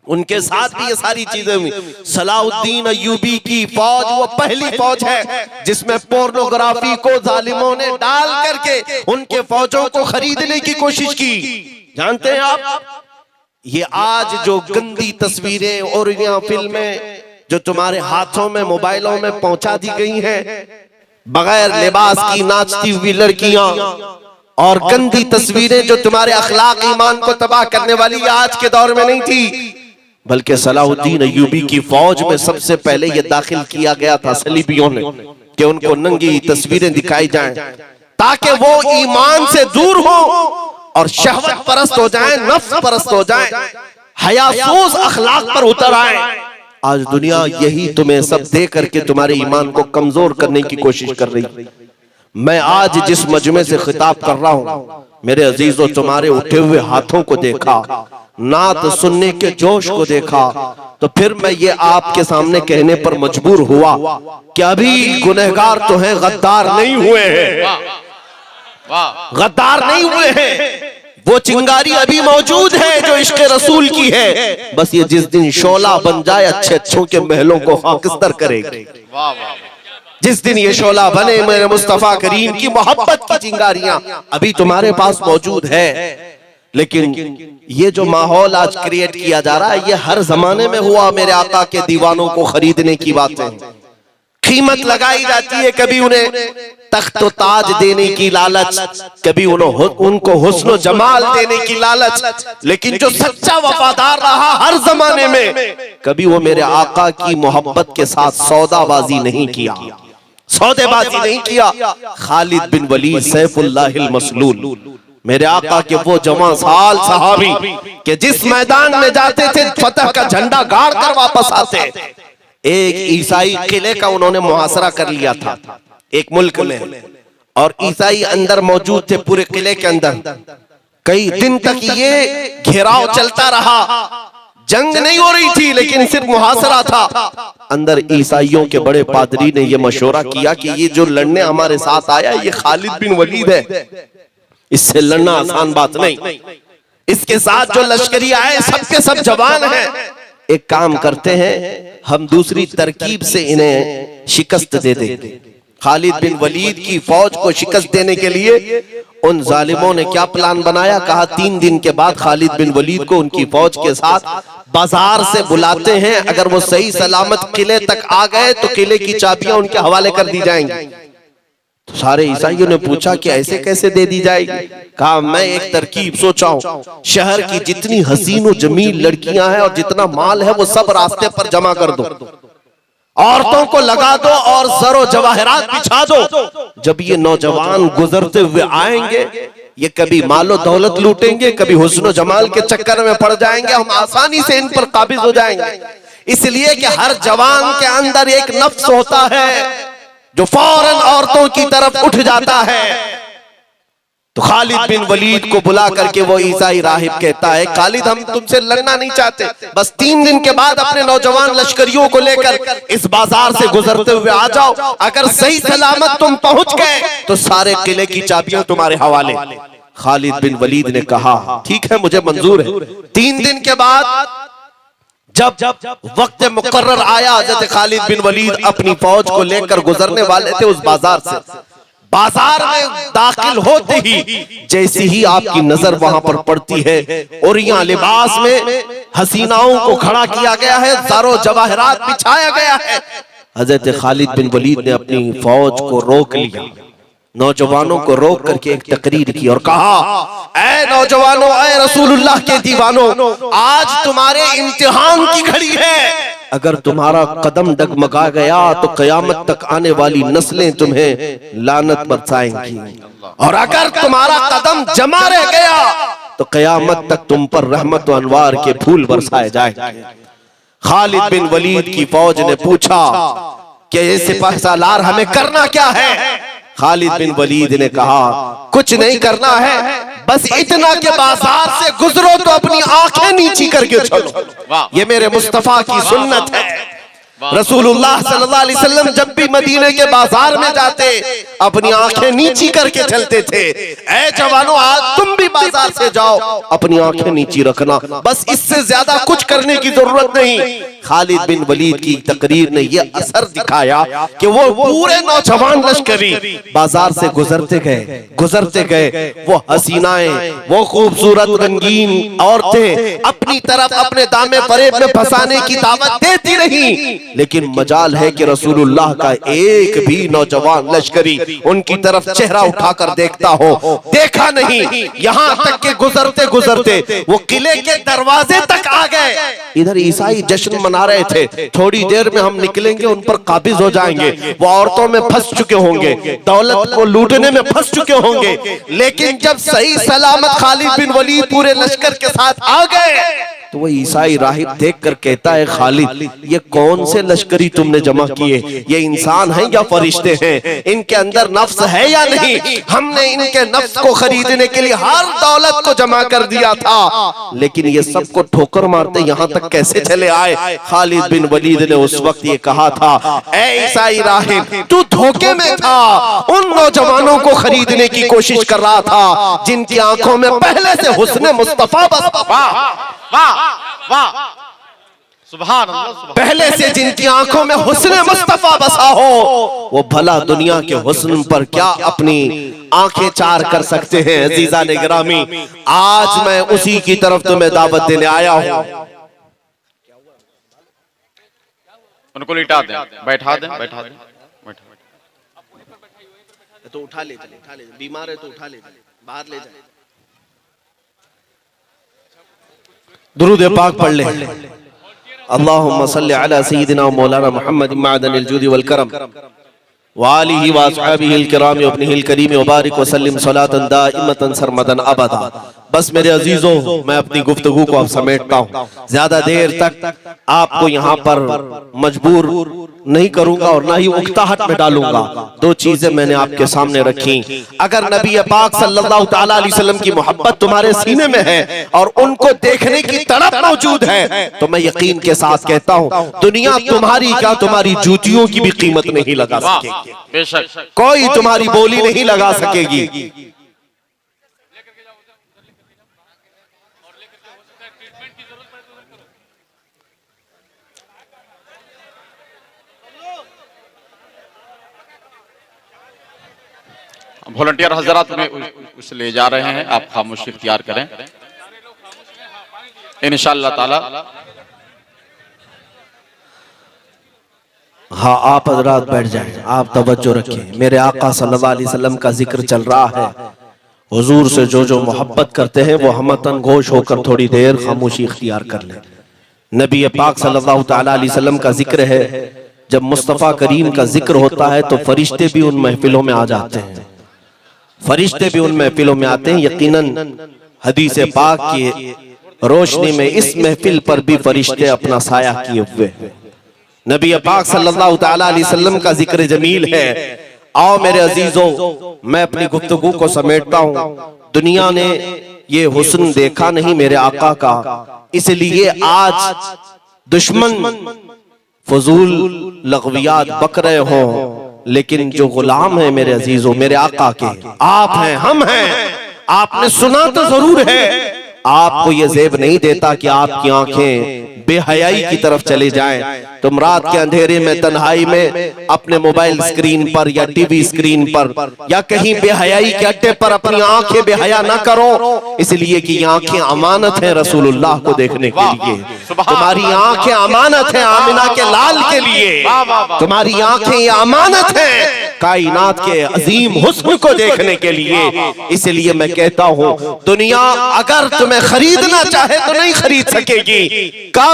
उनके साथ भी ये सारी चीजें हुई। सलाउद्दीन अय्यूबी की फौज वो पहली फौज है जिसमें पोर्नोग्राफी को जालिमों ने डाल करके उनके फौजों को खरीदने की कोशिश की। जानते हैं आप, ये आज जो गंदी तस्वीरें और यहाँ फिल्में जो तुम्हारे हाथों में मोबाइलों में पहुंचा दी गई हैं, बगैर लिबास की नाचती हुई लड़कियां और गंदी तस्वीरें जो तुम्हारे अखलाक ईमान को तबाह करने वाली आज के दौर में नहीं थी, बल्कि सलाउद्दीन अय्यूबी की फौज में सबसे पहले यह दाखिल किया गया था सलीबियों ने कि उनको नंगी तस्वीरें दिखाई जाएं ताकि वो ईमान से दूर हो और शहवत परस्त हो जाएं, नफ्स परस्त हो जाएं, हयासूस अखलाक पर उतर आए आज दुनिया यही तुम्हें सब दे करके तुम्हारे ईमान को कमजोर करने की कोशिश कर रही। मैं आज जिस मजमे से खिताब कर रहा हूं, मेरे अजीजों, तुम्हारे उठे हुए हाथों को देखा, नात सुनने के जोश को देखा, तो फिर मैं ये आपके सामने कहने पर मजबूर हुआ कि अभी गुनहगार तो हैं, गद्दार नहीं हुए हैं, गद्दार नहीं हुए हैं। वो चिंगारी अभी मौजूद है जो इश्क रसूल की है, बस ये जिस दिन शोला बन जाए अच्छे अच्छों के महलों को खाकिस्तर करेगी। जिस दिन ये शोला बने मेरे मुस्तफा करीम की मोहब्बत की चिंगारियां अभी तुम्हारे पास मौजूद है, लेकिन ये जो माहौल आज क्रिएट किया जा रहा है, ये हर जमाने में हुआ। मेरे आका के दीवानों को खरीदने की बातें, कीमत लगाई जाती है, कभी उन्हें तख्त व ताज देने की लालच, कभी उनको हुस्न जमाल देने की लालच, लेकिन जो सच्चा वफादार रहा हर जमाने में, कभी वो मेरे आका की मोहब्बत के साथ सौदाबाजी नहीं किया, सौदेबाजी नहीं किया। खालिद बिन वलीद सैफुल्लाहिल मसलूल, मेरे आका के वो जवान साल सहाबी के जिस मैदान में जाते थे फतह का झंडा गाड़ कर वापस आते। एक ईसाई किले का उन्होंने मुहासरा कर लिया था एक मुल्क में, और ईसाई अंदर मौजूद थे पूरे किले के अंदर। कई दिन तक ये घेराव चलता रहा, जंग नहीं हो रही थी लेकिन सिर्फ मुहासरा था। अंदर ईसाइयों के बड़े पादरी ने यह मशवरा किया कि ये जो लड़ने हमारे साथ आया ये खालिद बिन वलीद है, इससे लड़ना आसान बात नहीं, इसके साथ जो लश्करी आए सबके सब जवान हैं। एक काम करते हैं, हम दूसरी तरकीब से इन्हें शिकस्त दे देंगे। खालिद बिन वलीद की फौज को शिकस्त देने के लिए उन जालिमों ने क्या प्लान बनाया, कहा 3 दिन के बाद खालिद बिन वलीद को उनकी फौज के साथ बाजार से बुलाते हैं, अगर वो सही सलामत किले तक आ गए तो किले की चाबियां उनके हवाले कर दी जाएंगी। तो सारे ईसाइयों ने पूछा कि ऐसे कैसे दे दी जाएगी? कहा मैं एक तरकीब सोचा हूं, शहर की जितनी हसीन और जमील लड़कियां हैं और जितना माल है वो सब रास्ते पर जमा कर दो, औरतों को लगा दो और जरो जवाहरात बिछा दो। जब ये नौजवान गुजरते हुए आएंगे, ये कभी मालो दौलत लूटेंगे, कभी हुस्न जमाल के चक्कर में पड़ जाएंगे, हम आसानी से इन पर काबिज हो जाएंगे। इसलिए कि हर जवान के अंदर एक नफ्स होता है जो फौरन औरतों की तरफ उठ जाता है। तो खालिद बिन वलीद को बुला करके वो ईसाई राहिब कहता है, खालिद हम तुमसे लड़ना नहीं चाहते, बस 3 दिन के बाद अपने नौजवान लश्करियों को लेकर इस बाजार से गुजरते हुए आ जाओ, अगर सही सलामत तुम पहुंच गए तो सारे किले की चाबियां तुम्हारे हवाले। खालिद बिन वलीद ने कहा ठीक है, मुझे मंजूर है। 3 दिन के बाद जब वक्त मुकर्रर आया, हज़रत खालिद बिन वलीद अपनी फौज को लेकर गुजरने वाले थे उस बाजार से। बाजार में दाखिल होते ही जैसी ही आपकी नजर वहां पर पड़ती है, और यहाँ लिबास में हसीनाओं को खड़ा किया गया है, सारों जवाहरात बिछाया गया है। हज़रत खालिद बिन वलीद ने अपनी फौज को रोक लिया, नौजवानों को रोक करके एक तकरीर की और कहा, ऐ नौजवानों, ऐ रसूलुल्लाह के दीवानों, आज तुम्हारे इम्तिहान की घड़ी है। अगर तुम्हारा कदम डगमगा गया तो कयामत तक आने वाली नस्लें तुम्हें लानत बरसाएंगी, और अगर तुम्हारा कदम जमा रह गया तो कयामत तक तुम पर रहमत व अनवार के फूल बरसाए जाएंगे। खालिद बिन वलीद की फौज ने पूछा कि ये सिपहसालार हमें करना क्या है? खालिद बिन वलीद ने कहा कुछ नहीं करना है, बस इतना के बाजार से गुजरो तो अपनी आंखें नीची करके चलो। ये मेरे मुस्तफा की सुन्नत है। रसूलुल्लाह सल्लल्लाहु अलैहि वसल्लम जब भी मदीने के बाजार में जाते अपनी आंखें नीची करके चलते थे। ऐ जवानों, आज तुम भी बाजार से जाओ, अपनी आंखें नीची रखना, बस इससे ज्यादा कुछ करने की जरूरत नहीं। खालिद बिन वलीद की तकरीर ने यह असर दिखाया कि वो पूरे नौजवान लश्करी बाजार से गुजरते गए, वो हसीनाएं, वो खूबसूरत रंगीन औरतें अपनी तरफ अपने दामे फरेब में फंसाने की दावत देती रही, लेकिन मजाल है कि रसूलुल्लाह का एक भी नौजवान लश्करी उनकी तरफ चेहरा उठाकर देखता हो, देखा नहीं। यहाँ तक के गुजरते गुजरते वो किले के दरवाजे तक आ गए। इधर ईसाई जश्न मना रहे थे, थोड़ी देर में हम निकलेंगे, उन पर काबिज हो जाएंगे, वो औरतों में फंस चुके होंगे, दौलत को लूटने में फंस चुके होंगे। लेकिन जब सही सलामत खालिद बिन वलीद पूरे लश्कर के साथ आ गए तो वो ईसाई राहिब देख कर कहता है, खालिद ये कौन से लश्करी तुमने जमा किए, ये इंसान हैं या फरिश्ते हैं, इनके अंदर नफ्स है या नहीं? हमने इनके नफ्स को खरीदने के लिए हर दौलत को जमा कर दिया था, लेकिन ये सबको ठोकर मारते यहाँ तक कैसे चले आए? खालिद बिन वलीद ने उस वक्त ये कहा था, ऐ ईसाई राहिब तू धोखे में था, उन नौजवानों को खरीदने की कोशिश कर रहा था जिनकी आंखों में पहले से हुस्न मुस्तफा बसा, सुभान अल्लाह, पहले से जिनकी आंखों में हुस्न मुस्तफा बसा हो, वो भला दुनिया के हुस्न पर क्या अपनी आंखें चार कर सकते हैं? अजीजा ने गिरामी, आज मैं उसी की तरफ तुम्हें दावत देने आया हूं। उनको लिटा दें, बैठा दें, बैठा दें, तो उठा ले, बीमार है तो उठा ले, बाहर ले जाए। दुरूद पाक पढ़ ले। अल्लाहुम्मा सल्ली अला सय्यिदिना मौलाना मुहम्मद मादनिल जुदी वल करम व आलिहि व अस्हाबिहिल किराम व इब्निहिल करीम व बारिक व सल्लिम सलातन दाइमतन सरमदन अबदा। बस मेरे अजीजों, मैं अपनी गुफ्तगू को अब समेटता हूँ, ज्यादा देर तक आपको यहाँ पर मजबूर नहीं करूंगा और ना ही उकताहट में डालूंगा। दो चीजें मैंने आपके सामने रखी। अगर नबी पाक सल्लल्लाहु तआला अलैहि वसल्लम की मोहब्बत तुम्हारे सीने में है और उनको देखने की तड़प मौजूद है, तो मैं यकीन के साथ कहता हूँ दुनिया तुम्हारी क्या, तुम्हारी जूतियों की भी कीमत नहीं लगा सकेगी, बेशक कोई तुम्हारी बोली नहीं लगा सकेगी। वॉलंटियर हजरात में उस ले जा रहे हैं, आप खामोशी इख्तियार करें इंशाअल्लाह ताला। हाँ, आप हजरात बैठ जाएं, आप तवज्जो रखें। मेरे आका सल्लल्लाहु अलैहि वसल्लम का जिक्र चल रहा है। हुजूर से जो जो मोहब्बत करते हैं वो हमतन गोश होकर थोड़ी देर खामोशी इख्तियार कर लें। नबी पाक सल्लल्लाहु तआला अलैहि वसल्लम का जिक्र है। जब मुस्तफ़ा करीम का जिक्र होता है तो फरिश्ते भी उन महफिलों में आ जाते हैं, फरिश्ते भी उन महफिलों में आते हैं। यकीनन हदीस पाक की रोशनी में इस महफिल पर भी फरिश्ते अपना साया किए हुए हैं। नबी पाक सल्लल्लाहु तआला अलैहि वसल्लम का जिक्र जमील है। आओ मेरे अजीजों, मैं अपनी गुफ्तगू को समेटता हूँ। दुनिया ने ये हुस्न देखा नहीं मेरे आका का, इसलिए आज दुश्मन फजूल लगवियात बक रहे हों, लेकिन जो गुलाम है मेरे अजीजों, मेरे आका के, आप हैं, हम हैं। आपने सुना तो जरूर है, आपको ये जेब नहीं देता कि आपकी आंखें बेहयाई की तरफ चले जाएं। तुम रात के अंधेरे में तन्हाई में अपने मोबाइल स्क्रीन पर या टीवी स्क्रीन पर या कहीं बेहयाई के अड्डे पर अपनी आंखें बेहया ना करो, इसलिए कि ये आंखें अमानत है रसूलुल्लाह को देखने के लिए। तुम्हारी आंखें अमानत है आमिना के लाल के लिए, तुम्हारी आंखें ये अमानत है कायनात के अजीम हुस्न को देखने के लिए। इसलिए मैं कहता हूँ दुनिया अगर तुम्हें खरीदना चाहे तो नहीं खरीद सकेगी। कब?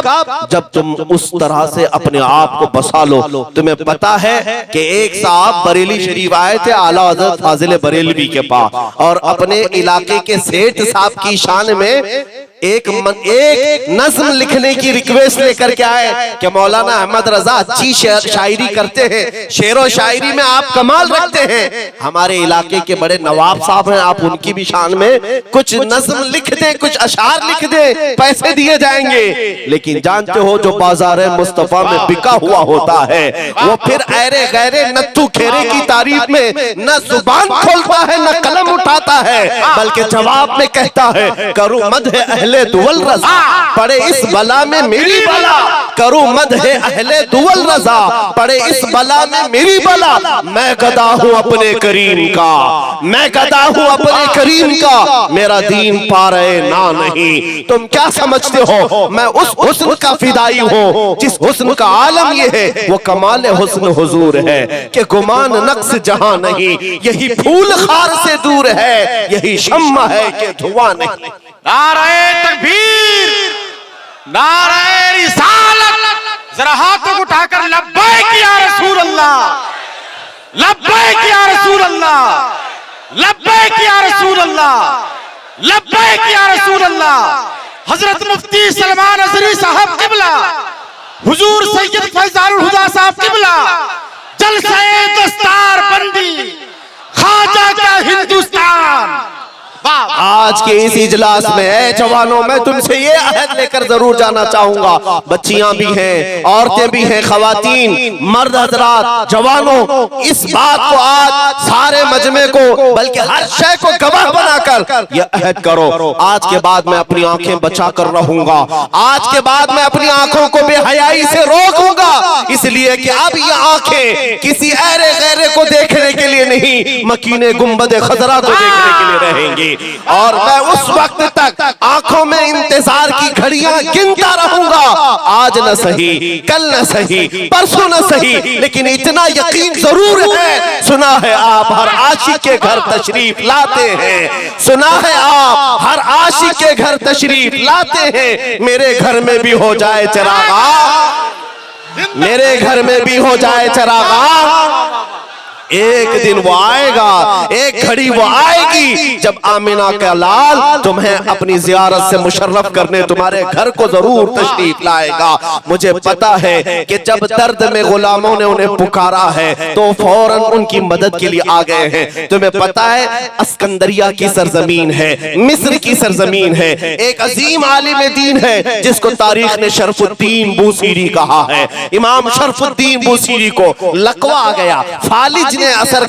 जब तुम उस तरह से अपने आप को बसा लो। तुम्हें पता है कि एक साहब बरेली शरीफ आए थे आला हज़रत फाजिल बरेलवी के पास और अपने इलाके के सेठ साहब की शान में एक नज्म लिखने की रिक्वेस्ट लेकर के आए कि मौलाना अहमद रजा अच्छी शायरी करते हैं, शेरो शायरी में आप कमाल रखते हैं, हमारे इलाके के बड़े नवाब साहब हैं, आप उनकी भी शान में कुछ नज्म लिख दें, कुछ अशार लिख दें, पैसे दिए जाएंगे। लेकिन जानते हो जो बाजार मुस्तफा में बिका हुआ होता है वो फिर ऐरे गैरे नत्थु खेरे की तारीफ में न जुबान खोलता है न कलम उठाता है, बल्कि जवाब में कहता है करूं मदह अहले दुवल रजा, पड़े इस बला में मेरी बला, करूं मदह अहले दुवल रजा, पड़े इस बला में मेरी बला। मैं गदा हूं अपने करीम का, मैं गदा हूं अपने करीम का, मेरा दीन पा रहे ना नहीं। तुम क्या समझते हो मैं उस हुस्न का फिदाई हूं जिस हुस्न का आलम ये है वो कमाल हुस्न हुजूर है कि गुमान नक्स जहां नहीं, यही फूल खार से दूर है, यही शम्मा है कि धुआं नहीं। नारे तकबीर, नारे रिसालत, जरा हाथों को उठाकर लब्बैक या रसूल अल्लाह, लब्बैक या रसूल अल्लाह, लब्बैक या रसूल अल्लाह, लब्बैक या रसूल अल्लाह। हजरत मुफ्ती सलमान हुजूर सैयद फैजानुल हुदा साहब किबला जलसे दस्तार बंदी ख्वाजा का हिंदुस्तान। आज के इस इजलास में जवानों में तुमसे ये अहद लेकर जरूर जाना चाहूंगा, बच्चियां भी हैं, औरतें भी हैं, खवातीन, मर्द हजरात, जवानों, इस बात को आज सारे मजमे को बल्कि हर शय को गवाह बनाकर ये अहद करो, आज के बाद मैं अपनी आंखें बचा कर रहूंगा, आज के बाद मैं अपनी आंखों को बेहयाई से रोकूंगा, इसलिए कि अब ये आंखें किसी ऐरे गैरे को देखने के लिए नहीं, मकीने गुंबद खजरा को देखने के लिए रहेंगी। और मैं उस वक्त तक आंखों में इंतजार की घड़ियां गिनता रहूंगा, आज न सही, कल न सही, परसों न सही, लेकिन इतना यकीन जरूर है, सुना है आप हर आशिक के घर तशरीफ लाते हैं, सुना है आप हर आशिक के घर तशरीफ लाते हैं, मेरे घर में भी हो जाए चरागा, मेरे घर में भी हो जाए चरागा, एक दिन वो आएगा, एक घड़ी वो आएगी जब आमिना का लाल तुम्हें अपनी जियारत से मुशर्रफ करने तुम्हारे घर को जरूर तशरीफ लाएगा। मुझे पता है कि जब दर्द में गुलामों ने उन्हें पुकारा है तो फौरन उनकी मदद के लिए आ गए हैं। तुम्हें पता है अस्कंदरिया की सरजमीन है, मिस्र की सरजमीन है, एक अजीम आलिम दीन है जिसको तारीख ने शरफुद्दीन बूसीरी कहा है। इमाम शरफुद्दीन बूसीरी को लकवा आ गया, फालिज असर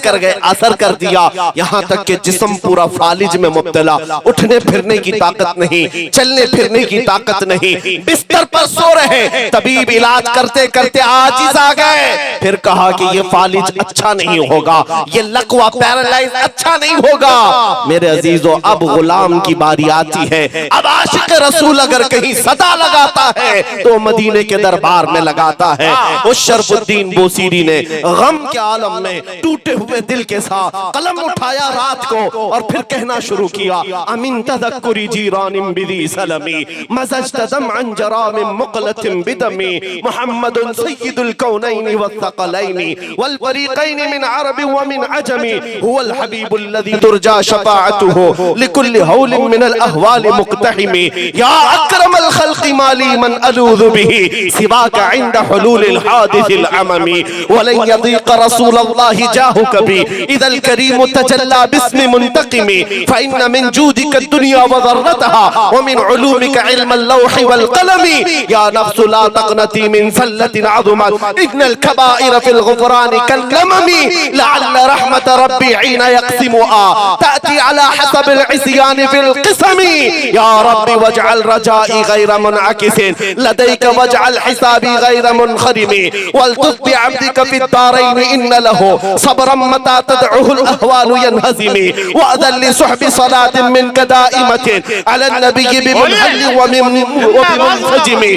कर दिया, यहाँ तक कि जिस्म पूरा फालिज में मुब्तला, उठने फिरने की ताकत नहीं, चलने फिरने की ताकत नहीं, बिस्तर पर सो रहे, तबीब इलाज करते करते आजिज आ गए, फिर कहा कि ये फालिज अच्छा नहीं होगा, ये लकवा पैरालाइज अच्छा नहीं होगा। मेरे अजीजों, अब गुलाम की बारी आती है, अब आशिक रसूल अगर कहीं सदा लगाता है तो मदीने के दरबार में लगाता है। उस शरफुद्दीन बूसीरी ने गम के आलम में टूटे हुए दिल के साथ कलम उठाया रात को और फिर कहना शुरू किया, अमिन तदक्कुरी जीरानिम बिदी सलमी मज़ज्तदम अन जरामिम मुक़लतिम बिदमी मुहम्मदुन सय्यिदुल कौनैनि वत्थक़लैनि वल फरीक़ैनि मिन अरबि व मिन अजमी हुवल हबीबुल लज़ी तुरजा शफ़ाअतुहु लिकुल्लि हौलिन मिनल अहवालि मुक़तहिमी या अक्रमल खल्क़ि माली मन अलूज़ु बिही सिवाका इंद हुलूलिल हादिसिल अममी वलन यदीक़ रसूलल्लाहि जाहु कभी इदल करीम तजल्ला बिस्मि मुंतकिमी फ़इन्न मिन जूदिक दुनिया व ज़र्रतहा व मिन उलूमिक इल्मल लौहि वल क़लमी या नफ्सु ला तक़नती मिन ज़ल्लतिन अज़मत इन्नल कबाइर फ़िल ग़ुफ़रानि कल लममी लअल्ल रहमत रब्बी हीन यक़सिमुहा तअती अला हसबिल इस्यान फ़िल क़िस्मी या रब्बी वजअल रजाई गैर मुनअकिसिन लदैक वजअल हिसाबी गैर मुनख़रिमी वल तुस्बि अब्दिक फ़िद दारैन इन्न लहु सबरम मता तदउहुल अहवालु यनहज़िमी वअदल लिसुहबि सलातिन मिनका दाइमतिन अला नबिय्यि बिमुनहल्लि व बिमुनसजिमी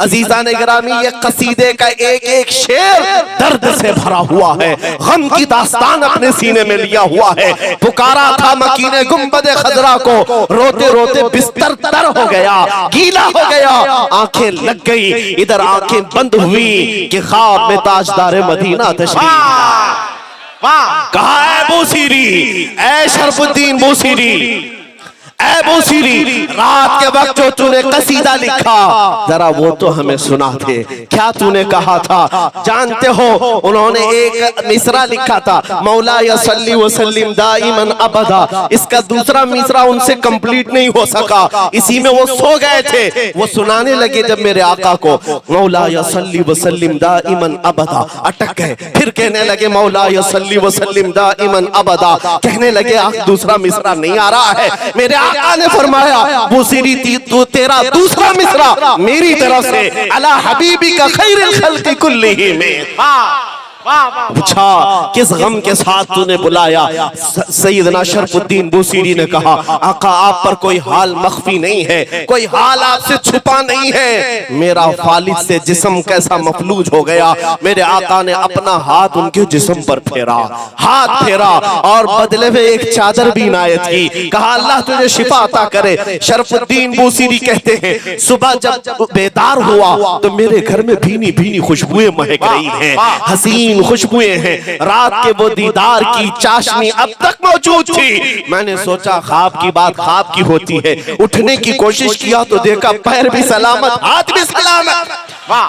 अजीज़ान गिरामी, ये कसीदे का एक एक शेर दर्द से भरा हुआ है, गम की दास्तान अपने सीने में लिया हुआ है। पुकारा था मकीने गुंबद खजरा को, रोते रोते बिस्तर तर हो गया, गीला हो गया, आंखें लग गई, इधर आंखें बंद हुई कि ख्वाब में ताजदार मदीना तशरीफ। कहा है बूसीरी, ऐ शरफुद्दीन बूसीरी, ऐ बूसीरी, रात के वक्त जो तूने कसीदा लिखा जरा वो तो हमें सुना दे। क्या तूने कहा था जानते हो? उन्होंने एक मिसरा लिखा था, मौला या सल्ली व सल्लिम दाइमन अबदा। इसका दूसरा मिसरा उनसे कंप्लीट नहीं हो सका, इसी में वो सो गए थे। वो सुनाने लगे जब मेरे आका को, मौला या सल्ली व सल्लिम दाइमन अबदा, अटक गए। फिर कहने लगे मौला या सल्ली व सल्लिम दाइमन अबदा, कहने लगे दूसरा मिसरा नहीं आ रहा है। मेरे आका ने फरमाया, बूसीरी तू तेरा दूसरा मिसरा मेरी तरफ से अला हबीबी का खैरुल खल्क़ि कुल्लिहिम। पूछा किस गम के साथ तूने बुलाया? सैयदना शरफुद्दीन बूसीरी ने कहा, आका आप पर कोई हाल मख्फी नहीं है, कोई हाल आपसे छुपा नहीं है। मेरा फालिद से जिस्म कैसा मफलूज हो गया। मेरे आका ने अपना हाथ उनके जिस्म पर फेरा, हाथ फेरा और बदले में एक चादर भी इनायत की। कहा अल्लाह तुझे शिफा अता करे। शरफुद्दीन बूसीरी कहते हैं सुबह जब बेदार हुआ तो मेरे घर में भीनी भीनी खुशबुएं महक रही हैं, हसीन खुशबुएं हैं। रात के वो दीदार की चाशनी अब तक मौजूद थी। मैंने सोचा ख्वाब की बात ख्वाब की होती है। उठने की कोशिश किया तो देखा पैर भी सलामत, हाथ भी सलामत,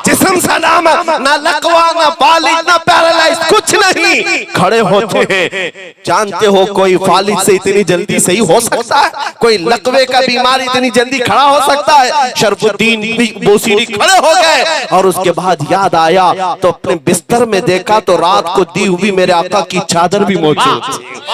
जिस्म सलामत, ना लकवा ना फालिद ना पैरालाइज, कुछ नहीं। खड़े होते हैं। जानते हो कोई फालिद से इतनी जल्दी सही हो सकता है? कोई लकवे का बीमार इतनी जल्दी खड़ा हो सकता है? शरफुद्दीन बूसीरी खड़े हो गए और उसके बाद याद आया तो अपने बिस्तर में देखा तो रात को दी हुई मेरे आका की चादर भी मौजूद थी।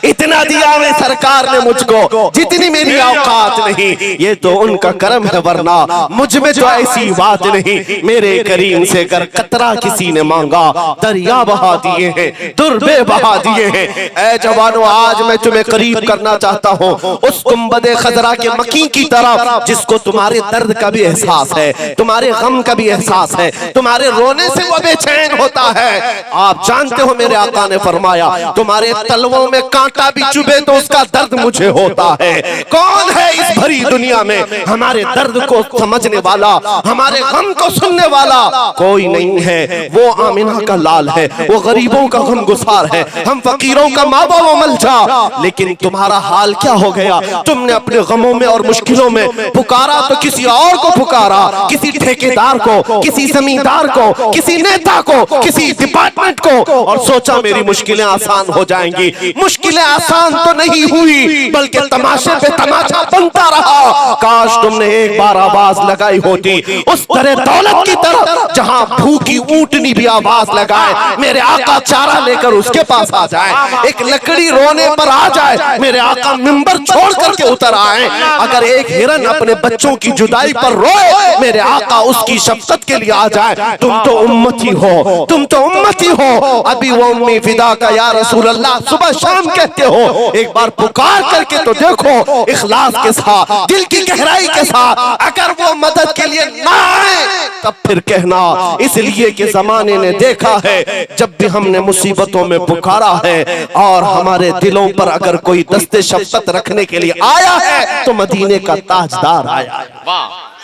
इतना दिया मैं सरकार ने मुझको जितनी मेरी औकात नहीं। ये तो उनका करम है, वरना मुझ में तो ऐसी बात नहीं। मेरे करीम से अगर कतरा किसी ने मांगा दरिया बहा दिए हैं, दुर्बे बहा दिए हैं। ऐ जवानों आज मैं तुम्हें करीब करना चाहता हूँ उस गुंबदे खजरा के मकी की तरफ जिसको तुम्हारे दर्द का भी एहसास है, तुम्हारे गम का भी एहसास है, तुम्हारे रोने से वो बेचैन होता है। आप जानते हो मेरे आका ने फरमाया तुम्हारे तलवों में कांटा भी चुभे तो उसका दर्द मुझे होता है। कौन है इस भरी दुनिया में हमारे दर्द को समझने वाला, हमारे गम को सुनने वाला? कोई नहीं है। वो आमिना का लाल है, वो गरीबों का गम गुसार है, हम फकीरों का माँ बाप मलजा। लेकिन तुम्हारा हाल क्या हो गया? तुमने अपने गमों में और मुश्किलों में पुकारा तो किसी और को पुकारा, किसी ठेकेदार को, किसी जमींदार को, किसी नेता को, किसी डिपार्टमेंट को, और सोचा मेरी मुश्किलें आसान हो जाएंगी। मुश्किलें आसान तो नहीं हुई बल्कि तमाशे पे तमाशा बनता रहा। काश तुमने एक बार आवाज लगाई होती उस तरह दौलत की तरफ जहां भूखी ऊंटनी भी आवाज लगाए, मेरे आका चारा लेकर उसके पास आ जाए, एक लकड़ी रोने पर आ जाए, मेरे आका मिंबर छोड़ करके उतर आए। अगर एक हिरन अपने बच्चों की जुदाई पर रोए, मेरे आका उसकी शफकत के लिए आ जाए। तुम तो उम्मती हो, तुम तो उम्मती हो। अभी वो उम्मी फिदा का या रसूल अल्लाह सुबह शाम कहते हो, एक बार पुकार करके तो देखो इखलास के साथ, दिल की गहराई के साथ। अगर वो मदद के लिए ना आए तब फिर कहना इसलिए कि जमाने ने देखा है जब भी हमने मुसीबतों में पुकारा है और हमारे दिलों पर अगर कोई दस्ते शफकत रखने के लिए आया है तो मदीने का ताजदार आया है।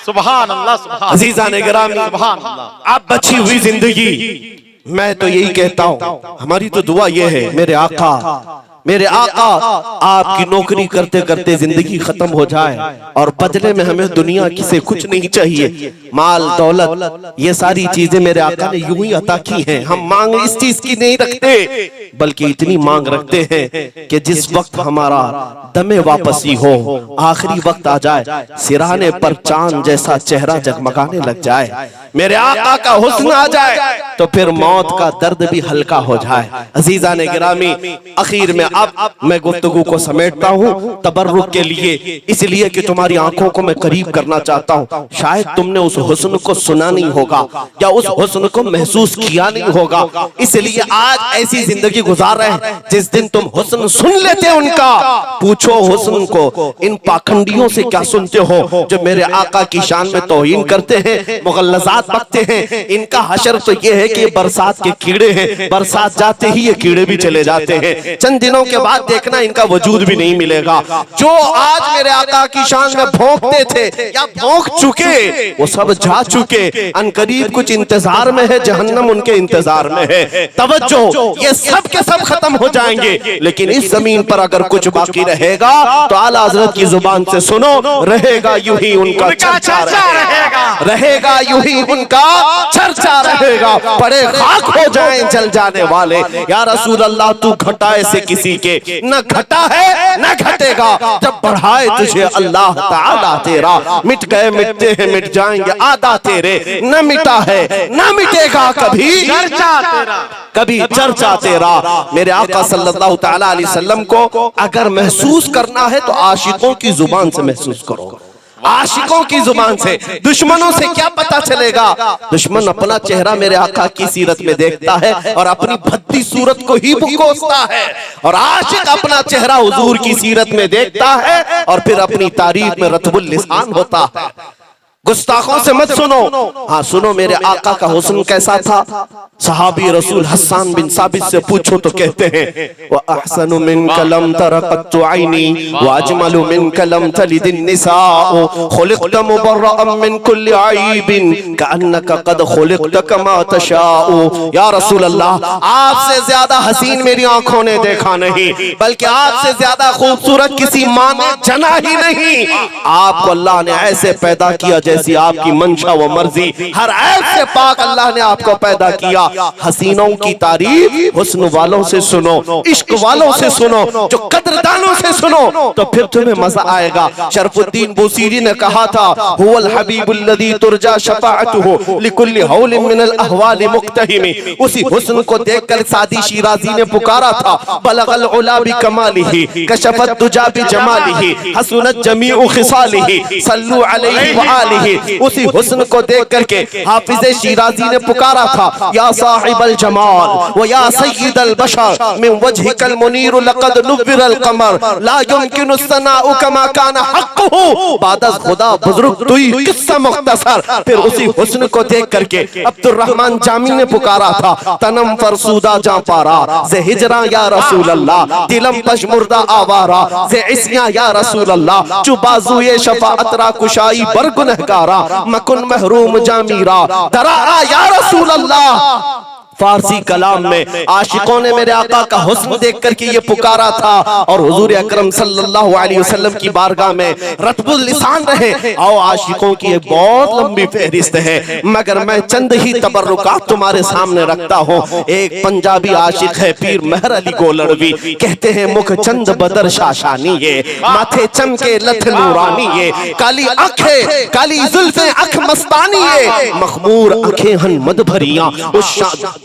सुभान अल्लाह, सुभान अजीज़ान गिरामी, सुभान अल्लाह। अब बची हुई जिंदगी मैं तो यही कहता हूँ, हमारी तो दुआ ये है मेरे आका आपकी नौकरी करते करते जिंदगी खत्म हो जाए और बदले में हमें दुनिया से कुछ नहीं चाहिए। माल दौलत ये सारी चीजें मेरे आका ने यूं ही अता की हैं। हम मांग इस चीज की नहीं रखते बल्कि इतनी मांग रखते हैं कि जिस वक्त हमारा दमे वापसी हो, आखिरी वक्त आ जाए, सिराने पर चांद जैसा चेहरा जगमगाने लग जाए, मेरे आका का हुस्न आ जाए तो फिर मौत का दर्द भी हल्का हो जाए। अजीज़ान गिरामी, आखिर में अब मैं गुफ्तगू को समेटता हूँ तबर्रुक के लिए, इसलिए कि तुम्हारी आंखों को मैं करीब करना चाहता हूँ। शायद तुमने उस हुस्न को सुना नहीं होगा या उस हुस्न को महसूस किया नहीं होगा, इसलिए आज ऐसी जिंदगी गुजार रहे हैं जिस दिन तुम हुस्न सुन लेते उनका। पूछो हुस्न को इन पाखंडियों से क्या सुनते हो जो मेरे आका की शान में तौहीन करते हैं, मुगल्लज़ात बकते हैं। इनका हशर तो ये है कि बरसात के कीड़े हैं, बरसात जाते ही ये कीड़े भी चले जाते हैं, चंद दिनों के बाद देखना इनका वजूद भी नहीं मिलेगा। जो आज मेरे आका की शान में भौंकते थे या भौंक चुके वो सब जा चुके, अनकरीब कुछ इंतजार में है, जहन्नम उनके इंतजार में है। तवज्जो, ये सब के सब खत्म हो जाएंगे, लेकिन इस जमीन पर अगर कुछ बाकी रहेगा तो आला हज़रत की जुबान से सुनो, रहेगा यूं ही उनका चर्चा रहेगा, यूं ही उनका चर्चा रहेगा। पड़े खाक हो जाएं जल जाने वाले, या रसूल अल्लाह तू घटाए से किसी के न घटा है न घटेगा, जब बढ़ाए तुझे अल्लाह ताला तेरा। मिट गए मिटते हैं मिट जाएंगे आदा तेरे, न मिटा है न मिटेगा कभी चर्चा तेरा, कभी चर्चा तेरा। मेरे आका सल्लल्लाहु ताला अलैहि वसल्लम को अगर महसूस करना है तो आशिकों की जुबान से महसूस करो, आशिकों की जुबान से। दुश्मनों से क्या पता चलेगा? दुश्मन अपना चेहरा मेरे आका की सीरत में देखता है और अपनी भद्दी सूरत को ही कोसता है, और आशिक अपना चेहरा हुजूर की सीरत में देखता है और फिर अपनी तारीफ में रतबुल लिसान होता है। गुस्ताखों से मत सुनो, हाँ सुनो मेरे आका का हुस्न कैसा था। सहाबी रसूल हसन बिन साबित से पूछो तो कहते हैं व अहसनु मिनका लम तरा क़त्तु ऐनी व अजमलु मिनका लम तलिद निसाअ खुलिक़्त मुबर्रअन मिन कुल्लि ऐबिन कअन्नका क़द खुलिक़्त कमा तशाअ। या रसूल अल्लाह, आपसे ज्यादा हसीन मेरी आंखों ने देखा नहीं, बल्कि आपसे ज्यादा खूबसूरत किसी माँ ने जना ही नहीं। आपको अल्लाह ने ऐसे पैदा किया जैसी आपकी मंशा व मर्जी, हर ऐब से पाक अल्लाह ने आपको पैदा किया। हसीनों की तारीफ हुस्न वालों से सुनो, इश्क वालों से सुनो, जो कदरदानों से सुनो, तो फिर तुम्हें मजा आएगा। शरफुद्दीन बूसीरी ने कहा था हुवल हबीबुल्लज़ी तुरजा शफाअतुहु लिकुल्लि हौलिन मिनल अहवालि मुक्तहिमी। उसी हुस्न को देखकर सादी शिराजी ने पुकारा था बलगल उला बिकमालिही कशफत दुजा बिजमालिही हसनत जमीउ खिसालिही सल्लु अलैहि व आलिही। उसी हुस्न को देख करके हाफिज शिराजी ने पुकारा था या साहिबल जमाल व या सय्यिदल बशर मिन वजहिकल मुनीर लक़द नुव्विरल क़मर ला युमकिनु सनाउ कमा कान हक़्क़ुहु बादस खुदा बुजुर्ग तुई किस्सा मुख्तसर। फिर उसी हुस्न को देख करके अब्दुर्रहमान जामी ने पुकारा था तनम फरसूदा जा पारा से हिजरा या रसूल अल्लाह दिलम पशमुर्दा आवारा से इस्या या रसूल अल्लाह चु बाजुए शफाअत रा कुशाई बर गुनहगारा मकुन महरूम जामीरा दरा या रसूल अल्लाह। फारसी कलाम में आशिकों ने मेरे आका का हुस्न देख करके ये पुकारा था, और हुजूर अकरम सल्लल्लाहु अलैहि वसल्लम की बारगाह में रतबुल लिसान रहे। और आशिकों की एक बहुत लंबी फहरिस्त है, मगर मैं चंद ही तबर्रुकात तुम्हारे सामने रखता हूँ। एक पंजाबी आशिक है पीर मेहर अली गोलड़वी, कहते हैं मुख चंद बदर शाशानी ये माथे चमके लथ नूरानी ये काली आंखें काली जुल्फे अख मस्तानी ये मखमूर आंखें हन मद भरिया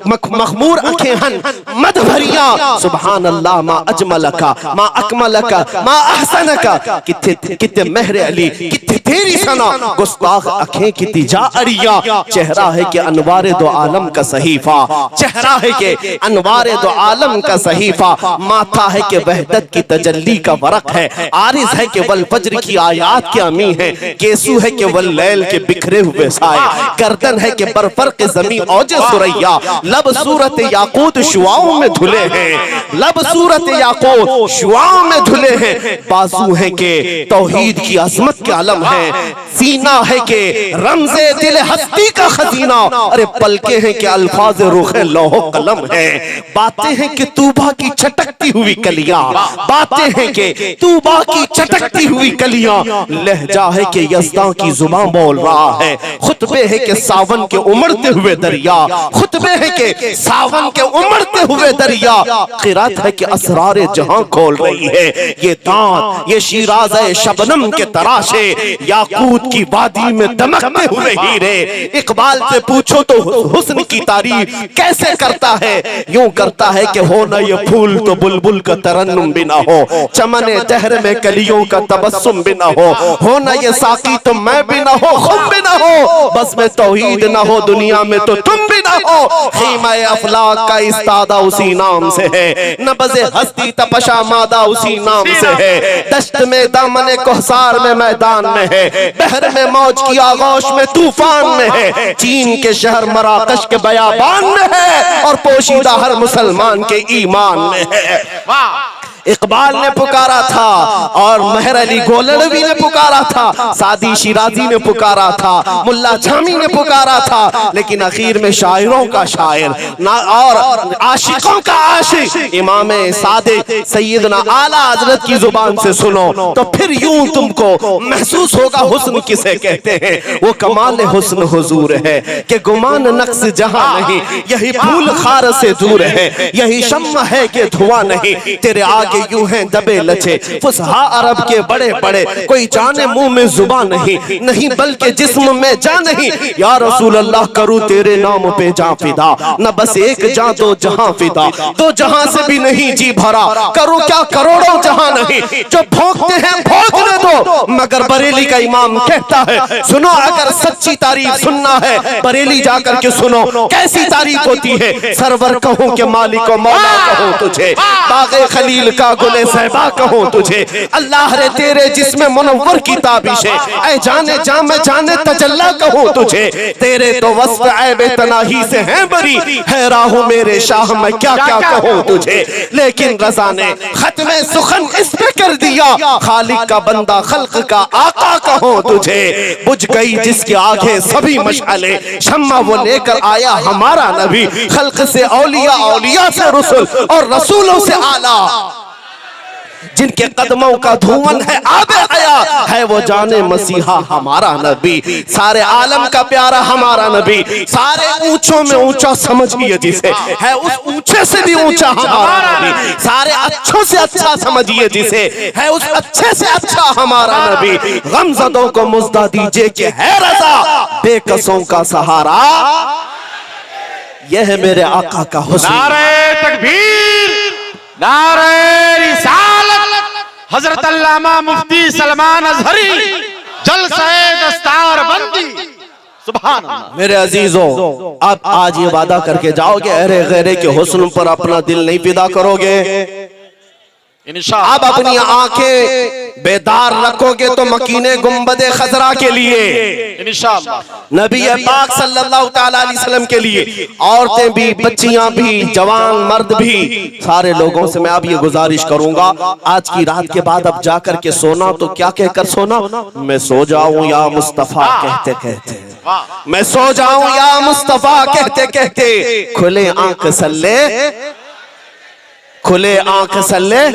मखमूर आंखें हन मद भरिया। सुभान अल्लाह मा अजमलका मा अकमलका मा अहसनका कितने मेहर अली कितने तेरी सना गुस्ताख आंखें कितनी जा अड़िया। चेहरा है कि अनवारे दो आलम का सहीफा, चेहरा है कि अनवारे दो आलम का सहीफा, माथा है कि वहदत की तजल्ली का वरक है, आरिज है कि वल फज्र की आयात के अमी है, केसू है कि वल लैल के बिखरे हुए साए, गर्दन है कि बरफर्क ज़मी औजे सुरैया, लब सूरत याकूत शुआओं में धुले हैं, लब सूरत याकूत शुआओं में धुले हैं, बाजू है कि तौहीद की अजमत के आलम है, सीना है कि रमज़े दिल हस्ती का खजीना, अरे पलके हैं कि अल्फाज रुखे लौह कलम है, बातें हैं कि तूबा की छटकती हुई कलियां, बातें हैं कि तूबा की छटकती हुई कलियां, लहजा है कि यज़दां की जुबान बोल रहा है, खुतबे है कि सावन के उमड़ते हुए दरिया, खुतबे है कि सावन के उमड़ते हुए दरिया, क़िरात है कि असरारे जहां खोल रही है, ये दांत ये शिराज़े शबनम के तराशे याकूत की वादी में दमकते हुए हीरे। इकबाल से पूछो तो हुस्न की तारीफ कैसे करता है, यूं करता है कि हो ना ये फूल तो बुलबुल का तरन्नुम भी ना हो, चमने दहर में कलियों का तबस्सुम भी ना हो ना ये साकी तो मैं भी ना हो, खुद भी ना हो, बस में तौहीद ना हो दुनिया में तो तुम भी ना हो, खीमाए अफलाक का इस्तादा उसी नाम से है, नब्ज़े हस्ती तपशा मादा उसी नाम से है, दश्त में दामने कोहसार में मैदान में है, बहर में मौज की आगोश में तूफान में है, चीन के शहर मराकश के बयाबान में है, और पोशीदा हर मुसलमान के ईमान में है। इकबाल ने पुकारा था और मेहर अली गोलड़वी ने पुकारा था, सादी शिराजी ने पुकारा था, मुल्ला जामी ने पुकारा था, लेकिन आखिर में शायरों का शायर ना और आशिकों का आशिक इमाम सादिक सैयदना आला हजरत की जुबान से सुनो तो फिर यूं तुमको महसूस होगा हुस्न किसे कहते हैं। वो कमाल हुस्न हुजूर है कि गुमान नक्स जहां नहीं, यही फूल खार से दूर है, यही शम्मा है कि धुआं नहीं, तेरे आगे के यूं हैं दबे लचे, फुसहा अरब के बड़े बड़े, कोई जाने मुंह में जुबान नहीं, नहीं बल्कि जिस्म में जान नहीं। या रसूल अल्लाह करूं तेरे नाम पे जान फिदा, न बस एक जान दो जहां फिदा, दो जहां से भी नहीं जी भरा, करूं क्या करोड़ों जहां नहीं, जो भोंकते हैं भोंकने दो। मगर बरेली का इमाम कहता है सुनो, अगर सच्ची तारीफ सुनना है बरेली जाकर के सुनो, कैसी तारीफ होती है। सरवर कहूं के मालिक मौला कहूं तुझे, बागे खलील का गुले सहबा कहूं तुझे, अल्लाह रे तेरे जिसमें मुनव्वर की ताबिश है, ऐ जाने जामे जाने तजल्ला कहूं तुझे, तेरे तो वस्फ ऐबे तनाही से हैं बरी, है राहू मेरे शाह मैं क्या क्या कहूं तुझे। लेकिन रज़ा ने खत्मे सुखन इस पे कर दिया, खालिक का बंदा खल्क का आका कहूं तुझे। बुझ गई जिसके आगे सभी मशाले, शम्मा वो लेकर आया हमारा नबी, खल्क से औलिया, औलिया से रसूल और रसूलों से आला, जिनके कदमों का धुआं है आबे हया, है वो जाने मसीहा हमारा नबी, सारे आलम का प्यारा हमारा नबी, सारे ऊंचों में ऊंचा समझिए जिसे, है उस ऊंचे से भी ऊंचा हमारा नबी, सारे अच्छों से अच्छा समझिए जिसे, है उस अच्छे से अच्छा हमारा नबी। गमज़दों को मुज़्दा दीजिए कि है रज़ा, बेकसों का सहारा यह है मेरे आका का हुस्न। नारे तकबीर, नारे रिसालत, हजरत अल्लामा मुफ्ती सलमान अजहरी, जलसाए दस्तार बंदी। सुभान अल्लाह। मेरे अजीजों, अब आज ये वादा करके जाओगे अरे गैरे के हुस्न पर अपना दिल नहीं फिदा करोगे, इंशाअल्लाह। अब अपनी आंखें बेदार रखोगे तो मकीने गुंबदे खजरा के लिए, इंशाअल्लाह। नबी पाक सल्लल्लाहु तआला अलैहि वसल्लम के लिए, औरतें भी, बच्चियां भी, जवान मर्द भी, सारे लोगों से मैं अब ये गुजारिश करूंगा, आज की रात के बाद अब जाकर के सोना तो क्या कहकर सोना, मैं सो जाऊं या मुस्तफा कहते कहते, मैं सो जाऊं या मुस्तफा कहते कहते, खुले आंख सल्ले, खुले आंख सल्ले।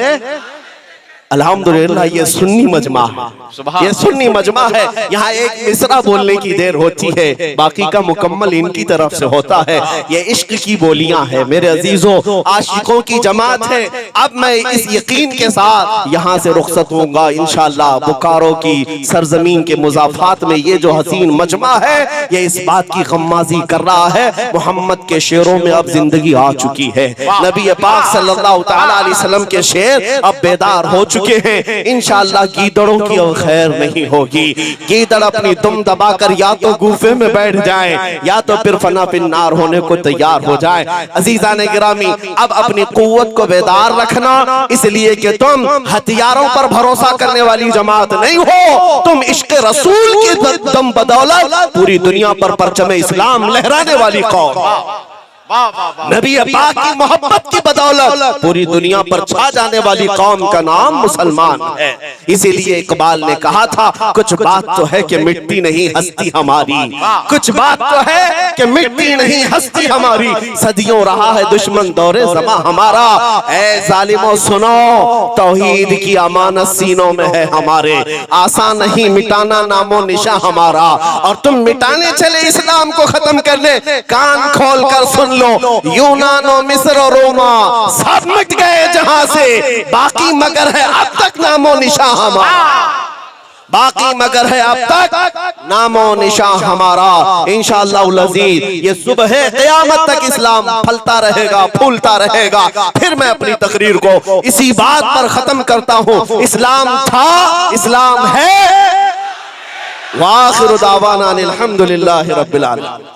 अल्हम्दुलिल्लाह ये सुन्नी मजमा है, ये सुन्नी मजमा है। यहाँ एक मिसरा बोलने की देर होती है, बाकी का मुकम्मल इनकी तरफ से होता है। ये इश्क की बोलियां हैं मेरे अजीजों, आशिकों की जमात है। अब मैं इस यकीन के साथ यहाँ से रुखसत होऊंगा इंशाअल्लाह। बुकारो की सरजमीन के मुजाफात में ये जो हसीन मजमा है, ये इस बात की गम्माजी कर रहा है मोहम्मद के शेरों में अब जिंदगी आ चुकी है। नबी पाक सल्लल्लाहु तआला अलैहि वसल्लम के शेर अब बेदार हो चुके हैं। इंशाअल्लाह गीदड़ों की अब खैर नहीं होगी। गीदड़ अपनी दुम दबाकर या तो गुफे में बैठ जाए या तो फिर फना फिन्नार होने को तैयार हो जाए। अजीजान गिरामी, अब अपनी कुव्वत को बेदार रखना, इसलिए कि तुम हथियारों पर भरोसा करने वाली जमात नहीं हो, तुम इश्क रसूल की दम बदौलत पूरी दुनिया पर परचम इस्लाम लहराने वाली कौम, नबी पाक की मोहब्बत की बदौलत पूरी दुनिया पर छा जाने वाली कौम का नाम मुसलमान है। इसीलिए इकबाल ने कहा था, कुछ बात तो है कि मिट्टी नहीं हस्ती हमारी, कुछ बात तो है कि मिट्टी नहीं हस्ती हमारी, सदियों रहा है दुश्मन दौरे ज़मा हमारा। ऐ जालिमों सुनो, तौहीद की अमानत सीनों में है हमारे, आसान नहीं मिटाना नामो निशा हमारा। और तुम मिटाने चले इस्लाम को खत्म करने, कान खोल कर सुन लो, यूनानो मिस्र और रोमा सब मिट गए जहां से, बाकी मगर है अब तक नामो निशा हमारा, बाकी मगर है अब तक नामो निशा हमारा। इंशाअल्लाह अज़ीज़ ये सुबह क़यामत तक इस्लाम फलता रहेगा, फूलता रहेगा। फिर मैं अपनी तकरीर को इसी बात पर खत्म करता हूँ, इस्लाम था, इस्लाम है। वाखिरु दावाना अनिल हम्दुलिल्लाहि रब्बिल आलमीन।